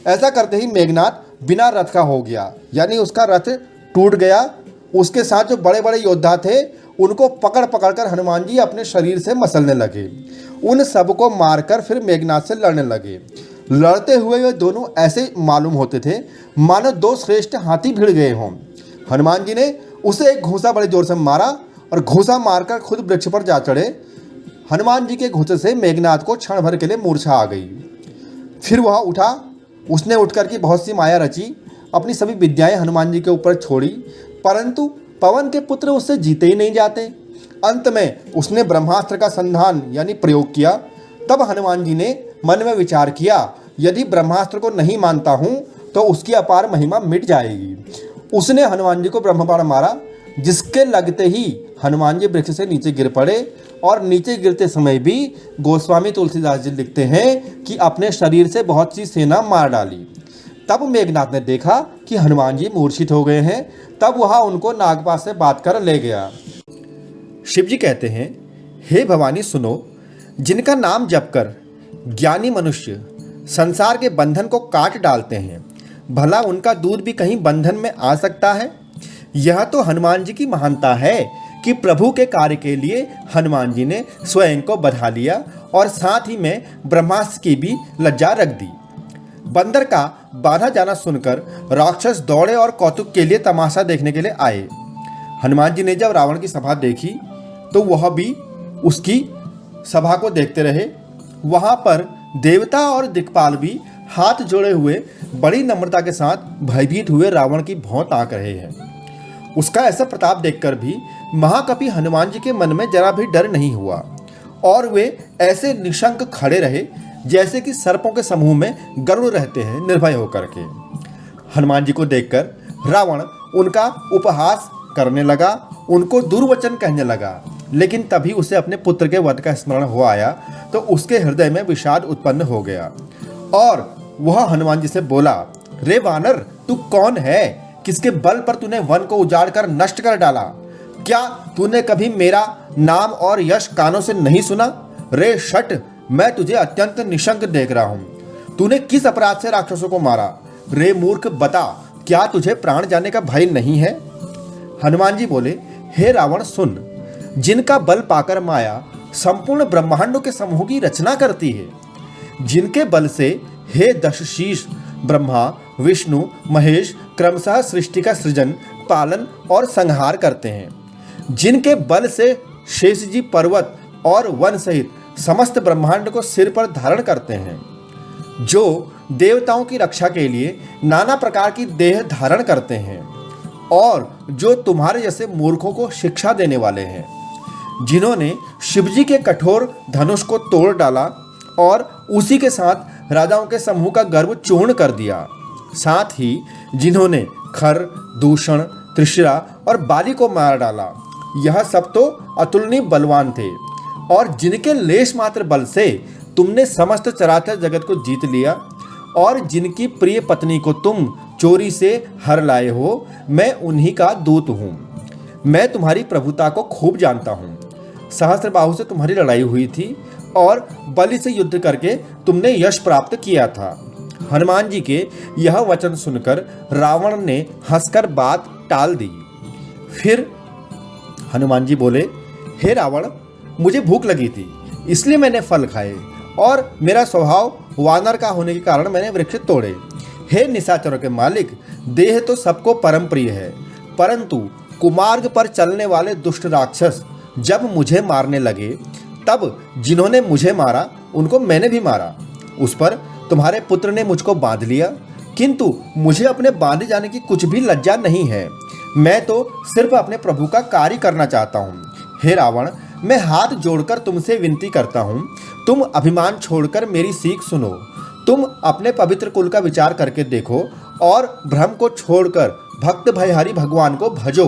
ऐसा करते ही मेघनाथ बिना रथ का हो गया, यानी उसका रथ टूट गया। उसके साथ जो बड़े बड़े योद्धा थे उनको पकड़ पकड़ कर हनुमान जी अपने शरीर से मसलने लगे। उन सबको मारकर फिर मेघनाथ से लड़ने लगे। लड़ते हुए वे दोनों ऐसे मालूम होते थे मानो दो श्रेष्ठ हाथी भिड़ गए हों। हनुमान जी ने उसे एक घूंसा बड़े जोर से मारा और घूंसा मारकर खुद वृक्ष पर जा चढ़े। हनुमान जी के घूंसे से मेघनाथ को क्षण भर के लिए मूर्छा आ गई। फिर वह उठा। उसने उठकर की बहुत सी माया रची, अपनी सभी विद्याएं हनुमान जी के ऊपर छोड़ी, परंतु पवन के पुत्र उससे जीते ही नहीं जाते। अंत में उसने ब्रह्मास्त्र का संधान यानी प्रयोग किया। तब हनुमान जी ने मन में विचार किया, यदि ब्रह्मास्त्र को नहीं मानता हूँ तो उसकी अपार महिमा मिट जाएगी। उसने हनुमान जी को ब्रह्मबाण मारा, जिसके लगते ही हनुमान जी वृक्ष से नीचे गिर पड़े। और नीचे गिरते समय भी गोस्वामी तुलसीदास जी लिखते हैं कि अपने शरीर से बहुत सी सेना मार डाली। तब मेघनाथ ने देखा कि हनुमान जी मूर्छित हो गए हैं। तब वह उनको नागपाश से बात कर ले गया। शिव जी कहते हैं, हे भवानी सुनो, जिनका नाम जपकर ज्ञानी मनुष्य संसार के बंधन को काट डालते हैं, भला उनका दूध भी कहीं बंधन में आ सकता है? यह तो हनुमान जी की महानता है कि प्रभु के कार्य के लिए हनुमान जी ने स्वयं को बढ़ा लिया और साथ ही में ब्रह्मास्त्र की भी लज्जा रख दी। बंदर का बांधा जाना सुनकर राक्षस दौड़े और कौतुक के लिए तमाशा देखने के लिए आए। हनुमान जी ने जब रावण की सभा देखी तो वह भी उसकी सभा को देखते रहे। वहां पर देवता और दिक्पाल भी हाथ जोड़े हुए बड़ी नम्रता के साथ भयभीत हुए रावण की भौं ताक रहे हैं। उसका ऐसा प्रताप देखकर भी महाकपि हनुमान जी के मन में जरा भी डर नहीं हुआ और वे ऐसे निशंक खड़े रहे जैसे कि सर्पों के समूह में गरुड़ रहते हैं निर्भय होकर के। हनुमान जी को देखकर रावण उनका उपहास करने लगा, उनको दुर्वचन कहने लगा, लेकिन तभी उसे अपने पुत्र के वध का स्मरण हो आया तो उसके हृदय में विषाद उत्पन्न हो गया और वह हनुमान जी से बोला, रे वानर, तू कौन है? किसके बल पर तूने वन को उजाड़ कर नष्ट कर डाला? क्या तूने कभी मेरा नाम और यश कानों से नहीं सुना? रे शट, मैं तुझे अत्यंत निशंक देख रहा हूं। तूने किस अपराध से राक्षसों को मारा? रे मूर्ख, बता, क्या तुझे प्राण जाने का भय नहीं है? हनुमान जी बोले, हे रावण, सुन, जिनका बल पाकर माया संपूर्ण ब्रह्मांडों के समूह की रचना करती है, जिनके बल से हे दशशीष ब्रह्मा विष्णु महेश क्रमशः सृष्टि का सृजन पालन और संहार करते हैं, जिनके बल से शेष जी पर्वत और वन सहित समस्त ब्रह्मांड को सिर पर धारण करते हैं, जो देवताओं की रक्षा के लिए नाना प्रकार की देह धारण करते हैं और जो तुम्हारे जैसे मूर्खों को शिक्षा देने वाले हैं, जिन्होंने शिवजी के कठोर धनुष को तोड़ डाला और उसी के साथ राजाओं के समूह का गर्व चूर्ण कर दिया, साथ ही जिन्होंने खर, दूषण, त्रिशिरा और बाली को मार डाला। यह सब तो अतुलनीय बलवान थे और जिनके लेश मात्र बल से तुमने समस्त चराचर जगत को जीत लिया और जिनकी प्रिय पत्नी को तुम चोरी से हर लाए हो, मैं उन्हीं का दूत हूँ। मैं तुम्हारी प्रभुता को खूब जानता हूँ। सहस्त्रबाहु से तुम्हारी लड़ाई हुई थी और बलि से युद्ध करके तुमने यश प्राप्त किया था। हनुमान जी के यह वचन सुनकर रावण ने हंसकर बात टाल दी। फिर हनुमान जी बोले, हे रावण, मुझे भूख लगी थी इसलिए मैंने फल खाए और मेरा स्वभाव वानर का होने के कारण मैंने वृक्ष तोड़े। हे निशाचरों के मालिक, देह तो सबको परम प्रिय है, परंतु कुमार्ग पर चलने वाले दुष्ट राक्षस जब मुझे मारने लगे तब जिन्होंने मुझे मारा उनको मैंने भी मारा। उस पर तुम्हारे पुत्र ने मुझको बांध लिया, किंतु मुझे अपने बांधे जाने की कुछ भी लज्जा नहीं है। मैं तो सिर्फ अपने प्रभु का कार्य करना चाहता हूँ। हे रावण, मैं हाथ जोड़कर तुमसे विनती करता हूँ, तुम अभिमान छोड़कर मेरी सीख सुनो। तुम अपने पवित्र कुल का विचार करके देखो और भ्रम को छोड़कर भक्त भयहारी भगवान को भजो,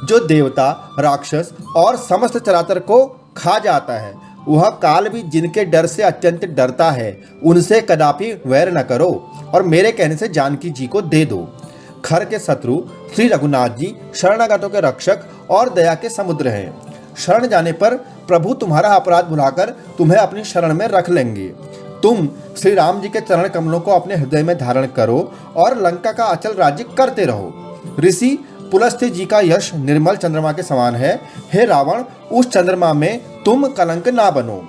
जो देवता, राक्षस और समस्त चराचर को खा जाता है। वह काल भी जिनके डर से अत्यंत डरता है, उनसे कदापि वैर न करो और मेरे कहने से जानकी जी को दे दो। खर के शत्रु श्री रघुनाथ जी शरणागतों के रक्षक और दया के समुद्र हैं। शरण जाने पर प्रभु तुम्हारा अपराध भुलाकर तुम्हें अपनी शरण में रख लेंगे। तुम श्री राम जी के चरण कमलों को अपने हृदय में धारण करो और लंका का अचल राज्य करते रहो। ऋषि पुलस्त्य जी का यश निर्मल चंद्रमा के समान है। हे रावण, उस चंद्रमा में तुम कलंक ना बनो।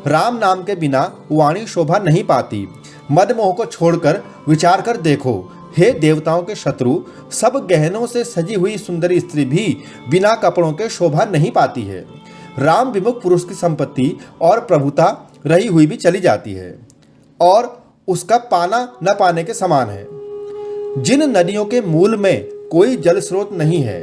राम नाम के बिना वाणी शोभा नहीं पाती। मद मोह को छोड़कर विचार कर देखो। हे देवताओं के शत्रु, सब गहनों से सजी हुई सुंदरी स्त्री भी बिना कपड़ों के शोभा नहीं पाती है। राम विमुख पुरुष की संपत्ति और प्रभुता रही हुई भी चली जाती है और उसका पाना न पाने के समान है। जिन नदियों के मूल में कोई जल स्रोत नहीं है,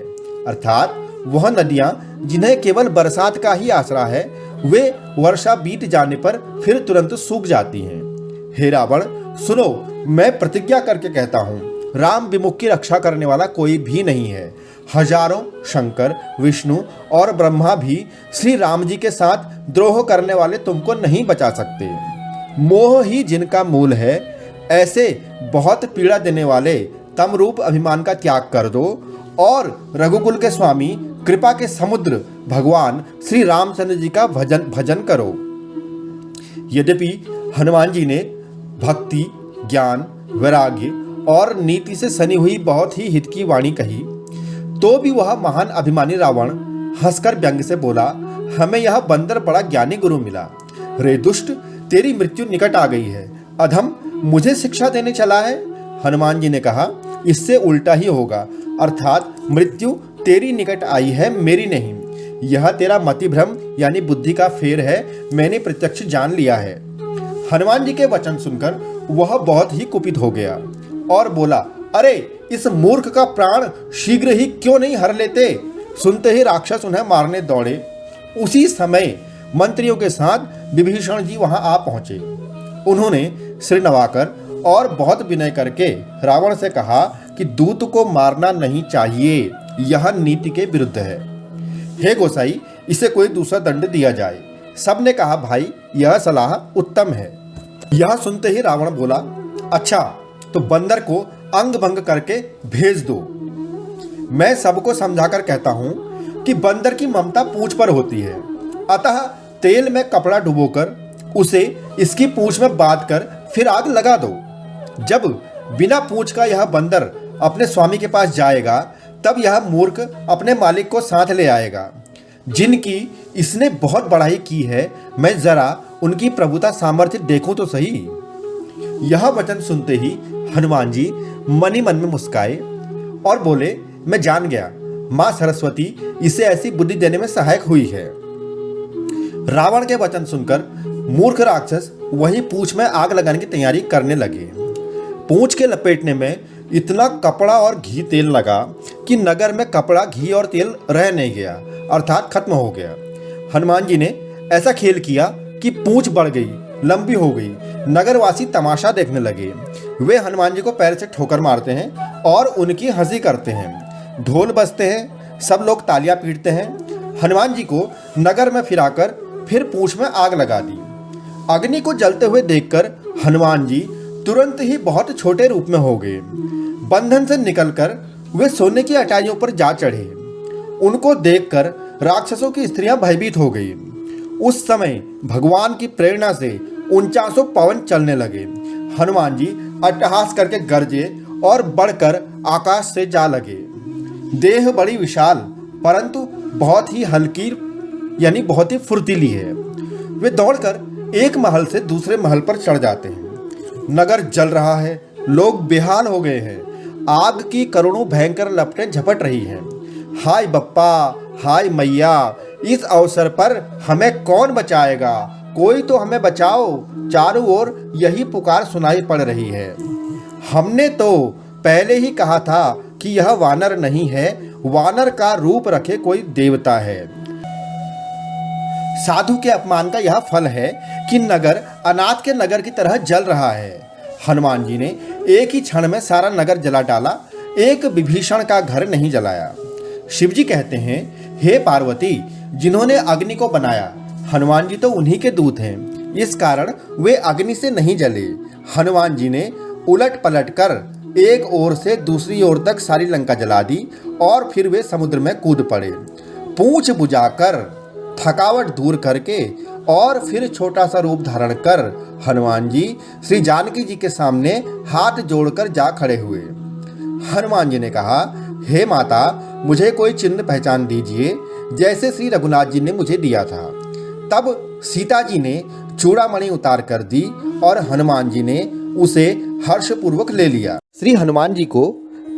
अर्थात वह नदियां जिन्हें केवल बरसात का ही आसरा है, वे वर्षा बीत जाने पर फिर तुरंत सूख जाती हैं। हे रावण, सुनो, मैं प्रतिज्ञा करके कहता हूँ, राम विमुख की रक्षा करने वाला कोई भी नहीं है। हजारों शंकर, विष्णु और ब्रह्मा भी श्री राम जी के साथ द्रोह करने वाले तुमको नहीं बचा सकते। मोह ही जिनका मूल है, ऐसे बहुत पीड़ा देने वाले तम रूप अभिमान का त्याग कर दो और रघुकुल के स्वामी, कृपा के समुद्र भगवान श्री रामचंद्र जी का भजन करो। यद्यपि हनुमान जी ने भक्ति, ज्ञान, वैराग्य और नीति से सनी हुई बहुत ही हित की वाणी कही, तो भी वह महान अभिमानी रावण हंसकर व्यंग से बोला, हमें यह बंदर बड़ा ज्ञानी गुरु मिला। रे दुष्ट, तेरी मृत्यु निकट आ गई है। अधम, मुझे शिक्षा देने चला है। हनुमान जी ने कहा, इससे उल्टा ही होगा, अर्थात मृत्यु तेरी निकट आई है, मेरी नहीं। यह तेरा मतिभ्रम यानी बुद्धि का फेर है, मैंने प्रत्यक्ष जान लिया है। हनुमान जी के वचन सुनकर वह बहुत ही कुपित हो गया और बोला, अरे इस मूर्ख का प्राण शीघ्र ही क्यों नहीं हर लेते। सुनते ही राक्षस उन्हें मारने दौड़े। उसी समय मंत्रियों के साथ विभीषण जी वहां आ पहुंचे। उन्होंने सिर नवाकर और बहुत विनय करके रावण से कहा कि दूत को मारना नहीं चाहिए, यह नीति के विरुद्ध है। हे गोसाई, इसे कोई दूसरा दंड दिया जाए। सबने कहा, भाई यह सलाह उत्तम है। यह सुनते ही रावण बोला, अच्छा तो बंदर को अंग भंग करके भेज दो। मैं सबको समझाकर कहता हूं कि बंदर की ममता पूंछ पर होती है, अतः तेल में कपड़ा डुबोकर उसे इसकी पूंछ में बांधकर फिर आग लगा दो। जब बिना पूंछ का यह बंदर अपने स्वामी के पास जाएगा, तब यह मूर्ख अपने मालिक को साथ ले आएगा। जिनकी इसने बहुत बड़ाई की है, मैं जरा उनकी प्रभुता सामर्थ्य देखूं तो सही। यह वचन सुनते ही हनुमान जी मनी मन में मुस्काए और बोले, मैं जान गया, मां सरस्वती इसे ऐसी बुद्धि देने में सहायक हुई है। रावण के वचन सुनकर मूर्ख राक्षस वही पूंछ में आग लगाने की तैयारी करने लगे। पूंछ के लपेटने में इतना कपड़ा और घी तेल लगा कि नगर में कपड़ा, घी और तेल रह नहीं गया, अर्थात खत्म हो गया। हनुमान जी ने ऐसा खेल किया कि पूंछ बढ़ गई, लंबी हो गई। नगरवासी तमाशा देखने लगे। वे हनुमान जी को पैर से ठोकर मारते हैं और उनकी हंसी करते हैं। ढोल बजते हैं, सब लोग तालियां पीटते हैं। हनुमान जी को नगर में फिराकर फिर पूंछ में आग लगा दी। अग्नि को जलते हुए देखकर हनुमान जी तुरंत ही बहुत छोटे रूप में हो गए। बंधन से निकलकर वे सोने की अटारियों पर जा चढ़े। उनको देखकर राक्षसों की स्त्रियां भयभीत हो गई। उस समय भगवान की प्रेरणा से 49 पवन चलने लगे। हनुमान जी अट्टहास करके गरजे और बढ़कर आकाश से जा लगे। देह बड़ी विशाल परंतु बहुत ही हल्की यानी बहुत ही फुर्तीली है। वे दौड़कर एक महल से दूसरे महल पर चढ़ जाते हैं। नगर जल रहा है, लोग बेहाल हो गए हैं। आग की करोड़ों भयंकर लपटें झपट रही हैं। हाय बप्पा, हाय मैया, इस अवसर पर हमें कौन बचाएगा? कोई तो हमें बचाओ। चारों ओर यही पुकार सुनाई पड़ रही है। हमने तो पहले ही कहा था कि यह वानर नहीं है, वानर का रूप रखे कोई देवता है। साधु के अपमान का यह फल है कि नगर अनाथ के नगर की तरह जल रहा है। हनुमान जी ने एक ही क्षण में सारा नगर जला डाला, एक विभीषण का घर नहीं जलाया। शिव जी कहते हैं, हे पार्वती, जिन्होंने अग्नि को बनाया, हनुमान जी तो उन्हीं के दूत हैं, इस कारण वे अग्नि से नहीं जले। हनुमान जी ने उलट पलट कर एक ओर से दूसरी ओर तक सारी लंका जला दी और फिर वे समुद्र में कूद पड़े। पूंछ बुझाकर थकावट दूर करके और फिर छोटा सा रूप धारण कर हनुमान जी श्री जानकी जी के सामने हाथ जोड़कर जा खड़े हुए। हनुमान जी ने कहा, हे माता, मुझे कोई चिन्ह पहचान दीजिए जैसे श्री रघुनाथ जी ने मुझे दिया था। तब सीता जी ने चूड़ामणि उतार कर दी और हनुमान जी ने उसे हर्षपूर्वक ले लिया। श्री हनुमान जी को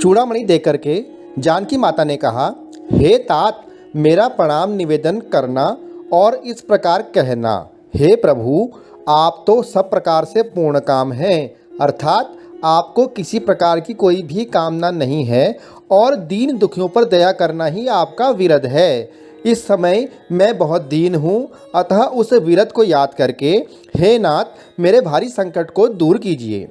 चूड़ामणि देकर के जानकी माता ने कहा, हे तात, मेरा प्रणाम निवेदन करना और इस प्रकार कहना, हे प्रभु, आप तो सब प्रकार से पूर्ण काम हैं, अर्थात आपको किसी प्रकार की कोई भी कामना नहीं है और दीन दुखियों पर दया करना ही आपका विरध है। इस समय मैं बहुत दीन हूँ, अतः उस विरध को याद करके हे नाथ, मेरे भारी संकट को दूर कीजिए।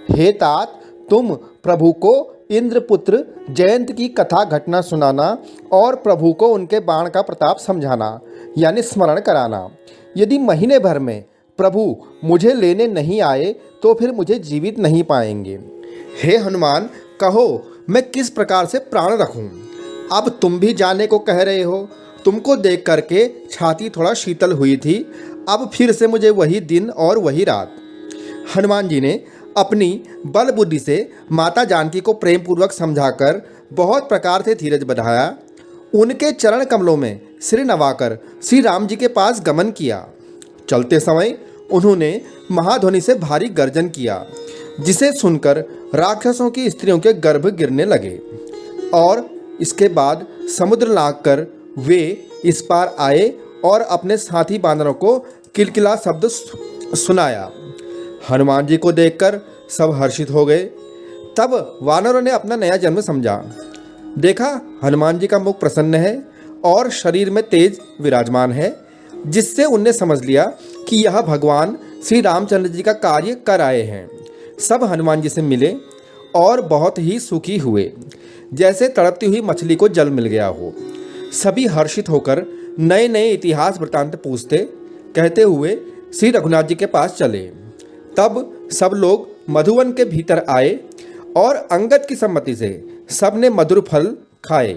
हे तात, तुम प्रभु को इंद्रपुत्र जयंत की कथा घटना सुनाना और प्रभु को उनके बाण का प्रताप समझाना यानी स्मरण कराना। यदि महीने भर में प्रभु मुझे लेने नहीं आए तो फिर मुझे जीवित नहीं पाएंगे। हे हनुमान, कहो मैं किस प्रकार से प्राण रखूं? अब तुम भी जाने को कह रहे हो। तुमको देख करके छाती थोड़ा शीतल हुई थी, अब फिर से मुझे वही दिन और वही रात। हनुमान जी ने अपनी बल बुद्धि से माता जानकी को प्रेम पूर्वक समझाकर बहुत प्रकार से धीरज बढ़ाया, उनके चरण कमलों में सिर नवाकर श्री राम जी के पास गमन किया। चलते समय उन्होंने महाध्वनि से भारी गर्जन किया, जिसे सुनकर राक्षसों की स्त्रियों के गर्भ गिरने लगे और इसके बाद समुद्र लांघकर वे इस पार आए और अपने साथी बानरों को किलकिला शब्द सुनाया। हनुमान जी को देखकर सब हर्षित हो गए। तब वानरों ने अपना नया जन्म समझा। देखा हनुमान जी का मुख प्रसन्न है और शरीर में तेज विराजमान है, जिससे उनने समझ लिया कि यह भगवान श्री रामचंद्र जी का कार्य कर आए हैं। सब हनुमान जी से मिले और बहुत ही सुखी हुए, जैसे तड़पती हुई मछली को जल मिल गया हो। सभी हर्षित होकर नए नए इतिहास वृत्तांत पूछते कहते हुए श्री रघुनाथ जी के पास चले। तब सब लोग मधुवन के भीतर आए और अंगद की सम्मति से सबने मधुर फल खाए।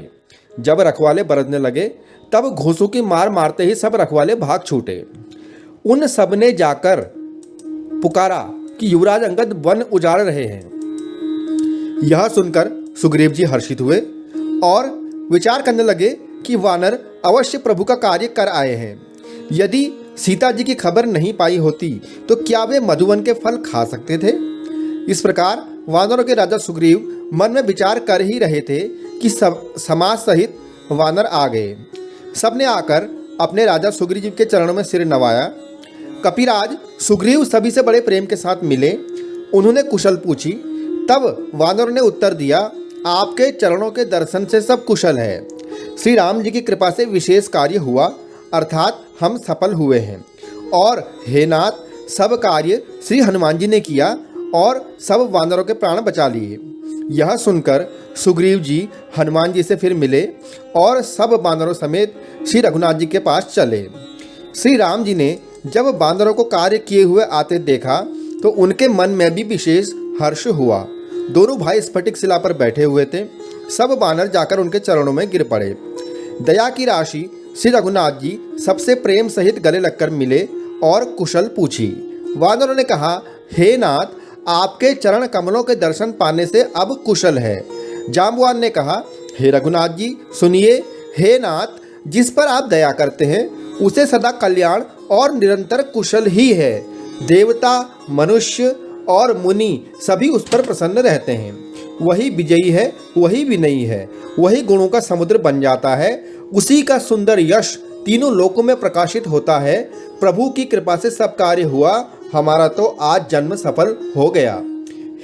जब रखवाले बरतने लगे तब घूंसों की मार मारते ही सब रखवाले भाग छूटे। उन सब ने जाकर पुकारा कि युवराज अंगद वन उजाड़ रहे हैं। यह सुनकर सुग्रीव जी हर्षित हुए और विचार करने लगे कि वानर अवश्य प्रभु का कार्य कर आए हैं। यदि सीता जी की खबर नहीं पाई होती तो क्या वे मधुवन के फल खा सकते थे। इस प्रकार वानरों के राजा सुग्रीव मन में विचार कर ही रहे थे कि समाज सहित वानर आ गए। सबने आकर अपने राजा सुग्रीव जी के चरणों में सिर नवाया। कपिराज सुग्रीव सभी से बड़े प्रेम के साथ मिले। उन्होंने कुशल पूछी। तब वानरों ने उत्तर दिया, आपके चरणों के दर्शन से सब कुशल है। श्री राम जी की कृपा से विशेष कार्य हुआ, अर्थात हम सफल हुए हैं। और हे नाथ, सब कार्य श्री हनुमान जी ने किया और सब वानरों के प्राण बचा लिए। यह सुनकर सुग्रीव जी हनुमान जी से फिर मिले और सब बानरों समेत श्री रघुनाथ जी के पास चले। श्री राम जी ने जब बानरों को कार्य किए हुए आते देखा तो उनके मन में भी विशेष हर्ष हुआ। दोनों भाई स्फटिक शिला पर बैठे हुए थे। सब बानर जाकर उनके चरणों में गिर पड़े। दया की राशि श्री रघुनाथ जी सबसे प्रेम सहित गले लगकर मिले और कुशल पूछी। वानरों ने कहा, हे नाथ, आपके चरण कमलों के दर्शन पाने से अब कुशल है। जाम्बवान ने कहा, हे रघुनाथ जी सुनिए। हे नाथ, जिस पर आप दया करते हैं उसे सदा कल्याण और निरंतर कुशल ही है। देवता, मनुष्य और मुनि सभी उस पर प्रसन्न रहते हैं। वही विजयी है, वही विनयी है, वही गुणों का समुद्र बन जाता है। उसी का सुंदर यश तीनों लोकों में प्रकाशित होता है। प्रभु की कृपा से सब कार्य हुआ। हमारा तो आज जन्म सफल हो गया।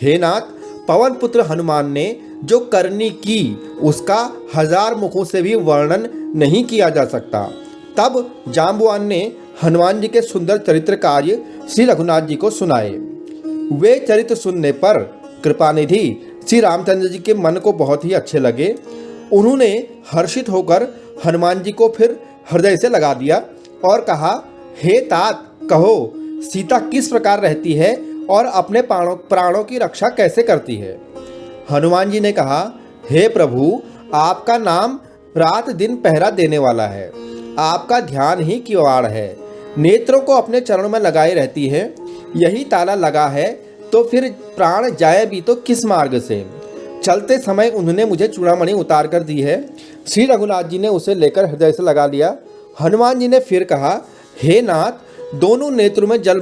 हे नाथ, पवन पुत्र हनुमान ने जो करनी की उसका 1000 मुखों से भी वर्णन नहीं किया जा सकता। तब जाम्बवान ने हनुमान जी के सुंदर चरित्र कार्य श्री रघुनाथ जी को सुनाए। वे चरित्र सुनने पर कृपानिधि श्री रामचंद्र जी के मन को बहुत ही अच्छे लगे। उन्होंने हर्षित होकर हनुमान जी को फिर हृदय से लगा दिया और कहा, हे तात, कहो सीता किस प्रकार रहती है और अपने प्राणों की रक्षा कैसे करती है। हनुमान जी ने कहा, हे प्रभु, आपका नाम रात दिन पहरा देने वाला है। आपका ध्यान ही किवाड़ है। नेत्रों को अपने चरणों में लगाए रहती है। यही ताला लगा है तो फिर प्राण जाए भी तो किस मार्ग से। चलते समय उन्होंने मुझे चूड़ामणि उतार कर दी है। श्री रघुनाथ जी ने उसे लेकर हृदय से लगा लिया। हनुमान जी ने फिर कहा, हे नाथ, दोनों नेत्रों में जल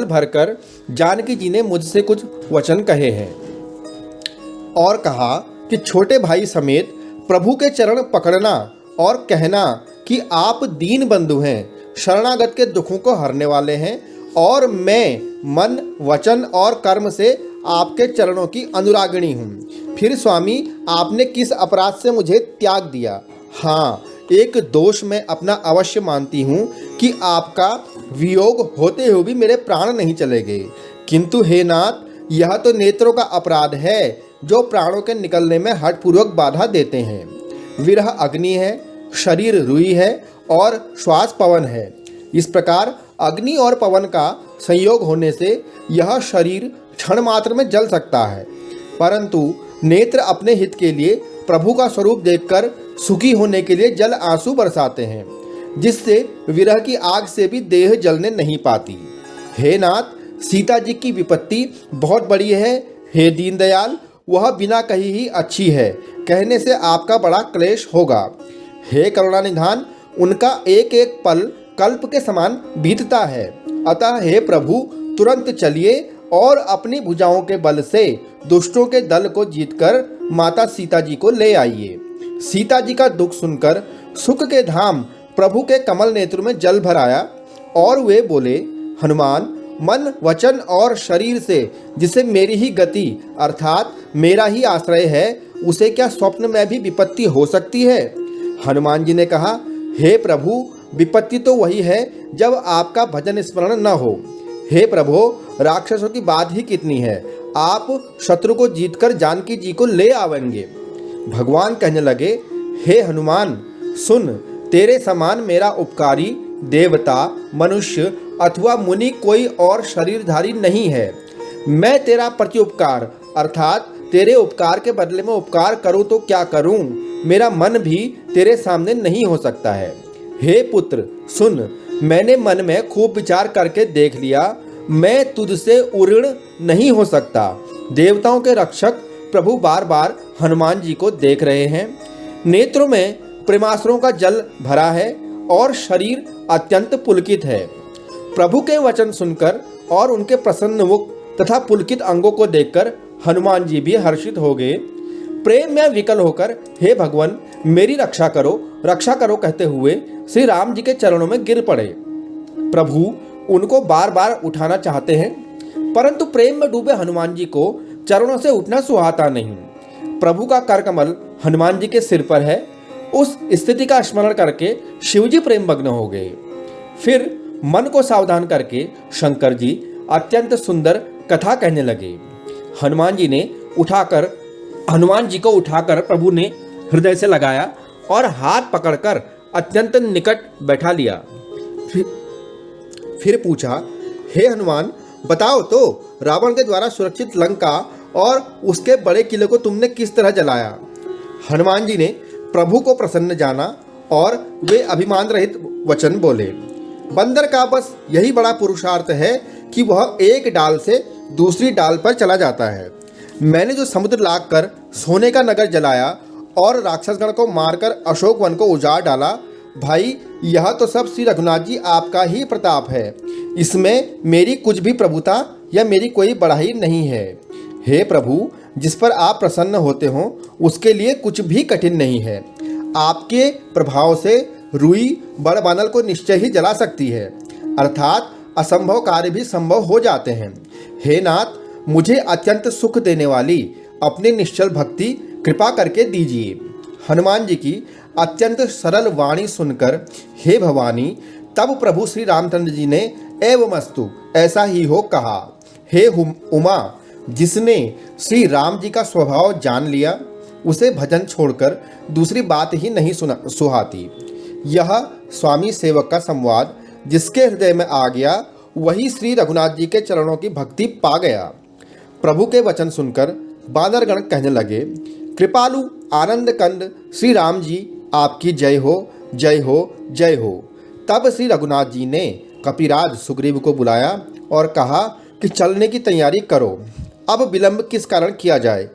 भरकर जानकी जी ने मुझसे कुछ वचन कहे हैं और कहा कि छोटे भाई समेत प्रभु के चरण पकड़ना और कहना कि आप दीन बंधु हैं, शरणागत के दुखों को हरने वाले हैं और मैं मन, वचन और कर्म से आपके चरणों की अनुरागिणी हूँ। फिर स्वामी, आपने किस अपराध से मुझे त्याग दिया। हाँ, एक दोष मैं अपना अवश्य मानती हूँ कि आपका वियोग होते हुए भी मेरे प्राण नहीं चले गए। किंतु हे नाथ, यह तो नेत्रों का अपराध है जो प्राणों के निकलने में हठपूर्वक बाधा देते हैं। विरह अग्नि है, शरीर रुई है और श्वास पवन है। इस प्रकार अग्नि और पवन का संयोग होने से यह शरीर क्षण मात्र में जल सकता है, परंतु नेत्र अपने हित के लिए प्रभु का स्वरूप देखकर सुखी होने के लिए जल आंसू बरसाते हैं, जिससे विरह की आग से भी देह जलने नहीं पाती। हे नाथ, सीता जी की विपत्ति बहुत बड़ी है। हे दीनदयाल, वह बिना कही ही अच्छी है, कहने से आपका बड़ा क्लेश होगा। हे करुणानिधान, उनका एक एक पल कल्प के समान बीतता है। अतः हे प्रभु, तुरंत चलिए और अपनी भुजाओं के बल से दुष्टों के दल को जीतकर माता सीता जी को ले आइए। सीता जी का दुख सुनकर सुख के धाम प्रभु के कमल नेत्र में जल भर आया और वे बोले, हनुमान, मन, वचन और शरीर से जिसे मेरी ही गति अर्थात मेरा ही आश्रय है, उसे क्या स्वप्न में भी विपत्ति हो सकती है? हनुमान जी ने कहा, हे प्रभु, विपत्ति तो वही है जब आपका भजन स्मरण न हो। हे प्रभु, राक्षसों की बात ही कितनी है, आप शत्रु को जीतकर जानकी जी को ले आवेंगे। भगवान कहने लगे, हे हनुमान, सुन, तेरे समान मेरा उपकारी देवता, मनुष्य अथवा मुनि कोई और शरीरधारी नहीं है। मैं तेरा प्रत्युपकार अर्थात तेरे उपकार के बदले में उपकार करूं तो क्या करूं, मेरा मन भी तेरे सामने नहीं हो सकता है। हे पुत्र, सुन, मैंने मन में खूब विचार करके देख लिया, मैं तुझसे उऋण नहीं हो सकता। देवताओं के रक्षक प्रभु बार बार हनुमान जी को देख रहे हैं। नेत्रों में प्रेमाश्रुओं का जल भरा है और शरीर अत्यंत पुलकित है। प्रभु के वचन सुनकर और उनके प्रसन्न मुख तथा पुलकित अंगों को देखकर हनुमान जी भी हर्षित हो गए। प्रेम में विकल होकर, हे भगवान, मेरी रक्षा करो कहते हुए श्री राम जी के चरणों में गिर पड़े। प्रभु उनको बार बार उठाना चाहते हैं, परंतु प्रेम में डूबे हनुमान जी को चरणों से उठना सुहाता नहीं। प्रभु का करकमल हनुमान जी के सिर पर है। उस स्थिति का स्मरण करके शिवजी प्रेममग्न हो गए। फिर मन को सावधान करके शंकर जी अत्यंत सुंदर कथा कहने लगे। हनुमान जी को उठाकर प्रभु ने हृदय से लगाया और हाथ पकड़कर अत्यंत निकट बैठा लिया। फिर पूछा, हे हनुमान, बताओ तो, रावण के द्वारा सुरक्षित लंका और उसके बड़े किले को तुमने किस तरह जलाया? हनुमान जी ने प्रभु को प्रसन्न जाना और वे अभिमान रहित वचन बोले, बंदर का बस यही बड़ा पुरुषार्थ है कि वह एक डाल से दूसरी डाल पर चला जाता है। मैंने जो समुद्र लाग कर सोने का नगर जलाया और राक्षसगण को मारकर अशोक वन को उजाड़ डाला, भाई, यह तो सब श्री रघुनाथ जी आपका ही प्रताप है। इसमें मेरी कुछ भी प्रभुता या मेरी कोई बढ़ाई नहीं है। हे प्रभु, जिस पर आप प्रसन्न होते हो उसके लिए कुछ भी कठिन नहीं है। आपके प्रभाव से रुई बड़ बानल को निश्चय ही जला सकती है, अर्थात असंभव कार्य भी संभव हो जाते हैं। हे नाथ, मुझे अत्यंत सुख देने वाली अपनी निश्चल भक्ति कृपा करके दीजिए। हनुमान जी की अत्यंत सरल वाणी सुनकर, हे भवानी, तब प्रभु श्री रामचंद्र जी ने एवमस्तु, ऐसा ही हो कहा। हे उमा, जिसने श्री राम जी का स्वभाव जान लिया, उसे भजन छोड़कर दूसरी बात ही नहीं सुहाती। यह स्वामी सेवक का संवाद जिसके हृदय में आ गया, वही श्री रघुनाथ जी के चरणों की भक्ति पा गया। प्रभु के वचन सुनकर बानरगण कहने लगे, कृपालु आनंद कंद श्री राम जी, आपकी जय हो, जय हो, जय हो। तब श्री रघुनाथ जी ने कपिराज सुग्रीव को बुलाया और कहा कि चलने की तैयारी करो, अब विलंब किस कारण किया जाए।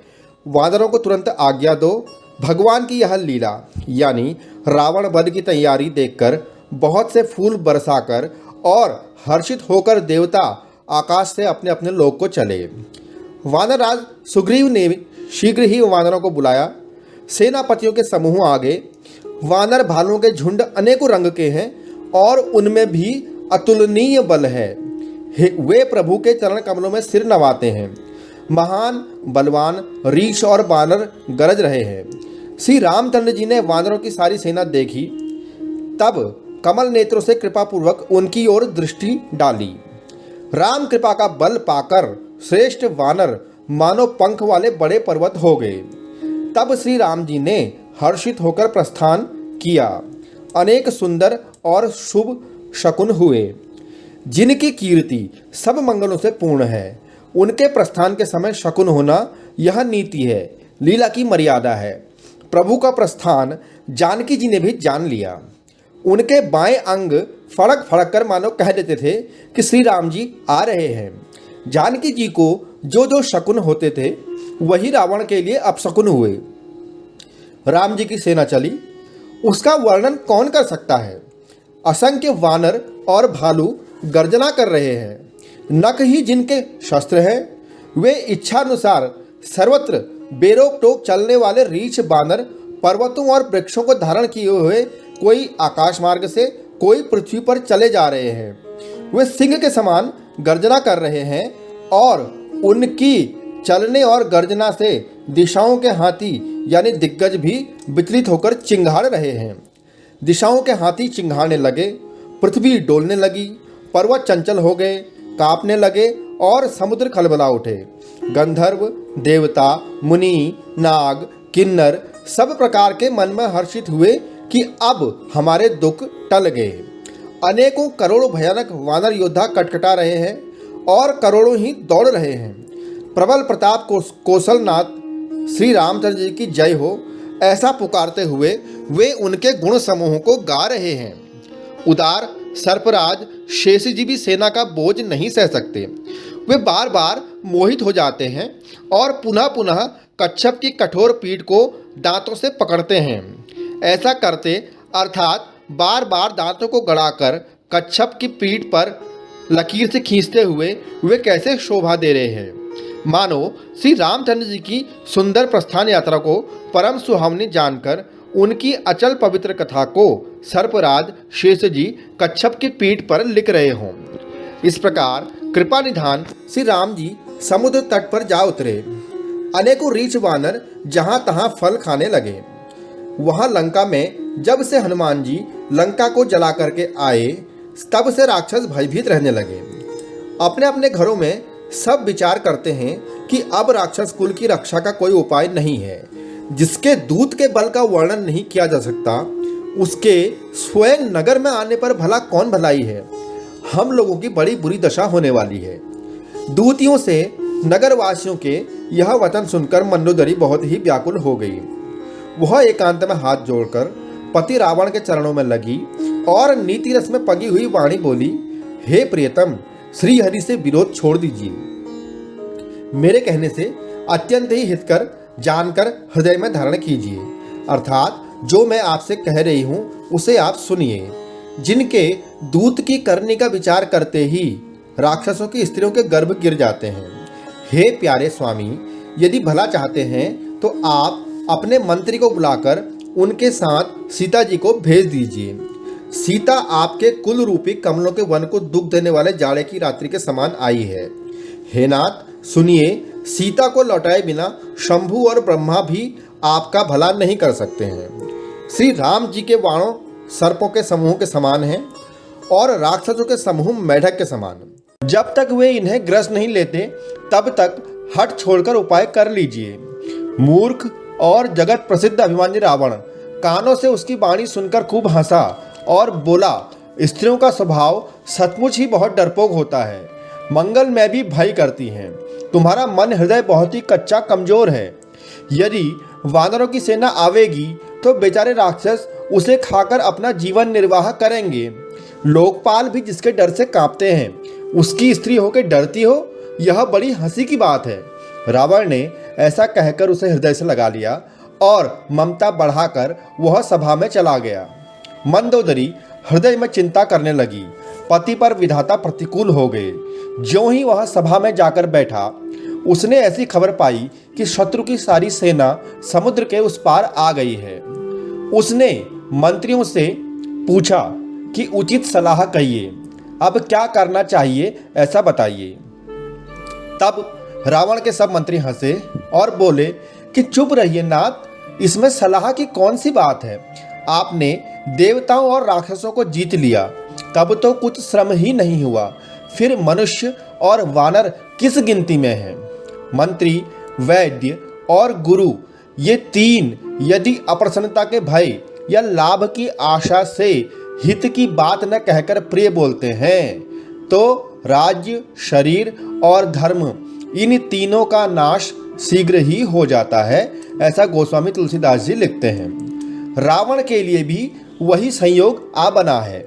वानरों को तुरंत आज्ञा दो। भगवान की यह लीला यानी रावण वध की तैयारी देखकर बहुत से फूल बरसाकर और हर्षित होकर देवता आकाश से अपने अपने लोक को चले। वानरराज सुग्रीव ने शीघ्र ही वानरों को बुलाया। सेनापतियों के समूह आगे वानर भालुओं के झुंड अनेकों रंग के हैं और उनमें भी अतुलनीय बल है। वे प्रभु के चरण कमलों में सिर नवाते हैं। महान बलवान रीछ और बानर गरज रहे हैं। श्री रामचंद्र जी ने वानरों की सारी सेना देखी, तब कमल नेत्रों से कृपापूर्वक उनकी ओर दृष्टि डाली। राम कृपा का बल पाकर श्रेष्ठ वानर मानो पंख वाले बड़े पर्वत हो गए। तब श्री राम जी ने हर्षित होकर प्रस्थान किया। अनेक सुंदर और शुभ शकुन हुए, जिनकी कीर्ति सब मंगलों से पूर्ण है। उनके प्रस्थान के समय शकुन होना यह नीति है, लीला की मर्यादा है। प्रभु का प्रस्थान जानकी जी ने भी जान लिया। उनके बाएं अंग फड़क फड़क कर मानो कह देते थे कि श्री राम जी आ रहे हैं। जानकी जी को जो जो शकुन होते थे वही रावण के लिए अपशकुन हुए। राम जी की सेना चली, उसका वर्णन कौन कर सकता है। असंख्य वानर और भालू गर्जना कर रहे हैं। नख ही जिनके शस्त्र हैं, वे इच्छानुसार सर्वत्र बेरोक टोक चलने वाले रीछ बानर पर्वतों और वृक्षों को धारण किए हुए कोई आकाश मार्ग से, कोई पृथ्वी पर चले जा रहे हैं। वे सिंह के समान गर्जना कर रहे हैं और उनकी चलने और गर्जना से दिशाओं के हाथी यानी दिग्गज भी विचलित होकर चिंघाड़ रहे हैं। दिशाओं के हाथी चिंघाड़ने लगे, पृथ्वी डोलने लगी, पर्वत चंचल हो गए, कांपने लगे और समुद्र खलबला उठे। गंधर्व, देवता, मुनि, नाग, किन्नर सब प्रकार के मन में हर्षित हुए कि अब हमारे दुख टल गए। अनेकों करोड़ों भयानक वानर योद्धा कटकटा रहे हैं और करोड़ों ही दौड़ रहे हैं। प्रबल प्रताप कौशलनाथ श्री रामचंद्र जी की जय हो, ऐसा पुकारते हुए वे उनके गुण समूहों को गा रहे हैं। उदार सर्पराज शेष जी भी सेना का बोझ नहीं सह सकते। वे बार बार मोहित हो जाते हैं और पुनः पुनः कच्छप की कठोर पीठ को दांतों से पकड़ते हैं। ऐसा करते अर्थात बार बार दांतों को गड़ाकर कच्छप की पीठ पर लकीर से खींचते हुए वे कैसे शोभा दे रहे हैं, मानो श्री रामचंद्र जी की सुंदर प्रस्थान यात्रा को परम सुहावनी जानकर उनकी अचल पवित्र कथा को सर्पराज शेष जी कच्छप की पीठ पर लिख रहे हों। इस प्रकार कृपा निधान श्री राम जी समुद्र तट पर जा उतरे। अनेकों रीछ वानर जहाँ तहाँ फल खाने लगे। वहाँ लंका में जब से हनुमान जी लंका को जला करके आए, तब से राक्षस भयभीत रहने लगे। अपने अपने घरों में सब विचार करते हैं कि अब राक्षस कुल की रक्षा का कोई उपाय नहीं है। जिसके दूत के बल का वर्णन नहीं किया जा सकता, उसके स्वयं नगर में आने पर भला कौन भलाई है। हम लोगों की बड़ी बुरी दशा होने वाली है। दूतियों से नगरवासियों के यह वचन सुनकर मंदोदरी बहुत ही व्याकुल हो गई। वह एकांत में हाथ जोड़कर पति रावण के चरणों में लगी और नीति रस में पगी हुई वाणी बोली, हे प्रियतम, श्री हरि से विरोध छोड़ दीजिए। मेरे कहने से अत्यंत ही हितकर जानकर हृदय में धारण कीजिए, अर्थात जो मैं आपसे कह रही हूँ उसे आप सुनिए। जिनके दूत की करने का विचार करते ही राक्षसों की स्त्रियों के गर्भ गिर जाते हैं। हे प्यारे स्वामी, यदि भला चाहते हैं तो आप अपने मंत्री को बुलाकर उनके साथ सीता जी को भेज दीजिए। सीता आपके कुल रूपी कमलों के वन को दुख देने वाले जाड़े की रात्रि के समान आई है। हे नाथ सुनिए, सीता को लौटाए बिना शंभु और ब्रह्मा भी आपका भला नहीं कर सकते हैं। श्री राम जी के बाणों सर्पों के समूह के समान हैं और राक्षसों के समूह मेढक के समान। जब तक वे इन्हें ग्रस नहीं लेते तब तक हट छोड़कर उपाय कर लीजिए। मूर्ख और जगत प्रसिद्ध अभिमानी रावण कानों से उसकी वाणी सुनकर खूब हंसा और बोला, स्त्रियों का स्वभाव सचमुच ही बहुत डरपोक होता है, मंगल में भी भय करती हैं। तुम्हारा मन हृदय बहुत ही कच्चा कमजोर है। यदि वानरों की सेना आवेगी तो बेचारे राक्षस उसे खाकर अपना जीवन निर्वाह करेंगे। लोकपाल भी जिसके डर से कांपते हैं, उसकी स्त्री होकर डरती हो, यह बड़ी हंसी की बात है। रावण ने ऐसा कहकर उसे हृदय से लगा लिया और ममता बढ़ाकर वह सभा में चला गया। मंदोदरी हृदय में चिंता करने लगी। पति पर विधाता प्रतिकूल हो गए। ज्यों ही वह सभा में जाकर बैठा, उसने ऐसी खबर पाई कि शत्रु की सारी सेना समुद्र के उस पार आ गई है। उसने मंत्रियों से पूछा कि उचित सलाह कहिए, अब क्या करना चाहिए ऐसा बताइए। तब रावण के सब मंत्री हंसे और बोले कि चुप रहिए नाथ, इसमें सलाह की कौन सी बात है। आपने देवताओं और राक्षसों को जीत लिया, तब तो कुछ श्रम ही नहीं हुआ, फिर मनुष्य और वानर किस गिनती में हैं। मंत्री, वैद्य और गुरु ये तीन यदि अप्रसन्नता के भय या लाभ की आशा से हित की बात न कहकर प्रिय बोलते हैं, तो राज्य, शरीर और धर्म इन तीनों का नाश शीघ्र ही हो जाता है, ऐसा गोस्वामी तुलसीदास जी लिखते हैं। रावण के लिए भी वही संयोग आ बना है।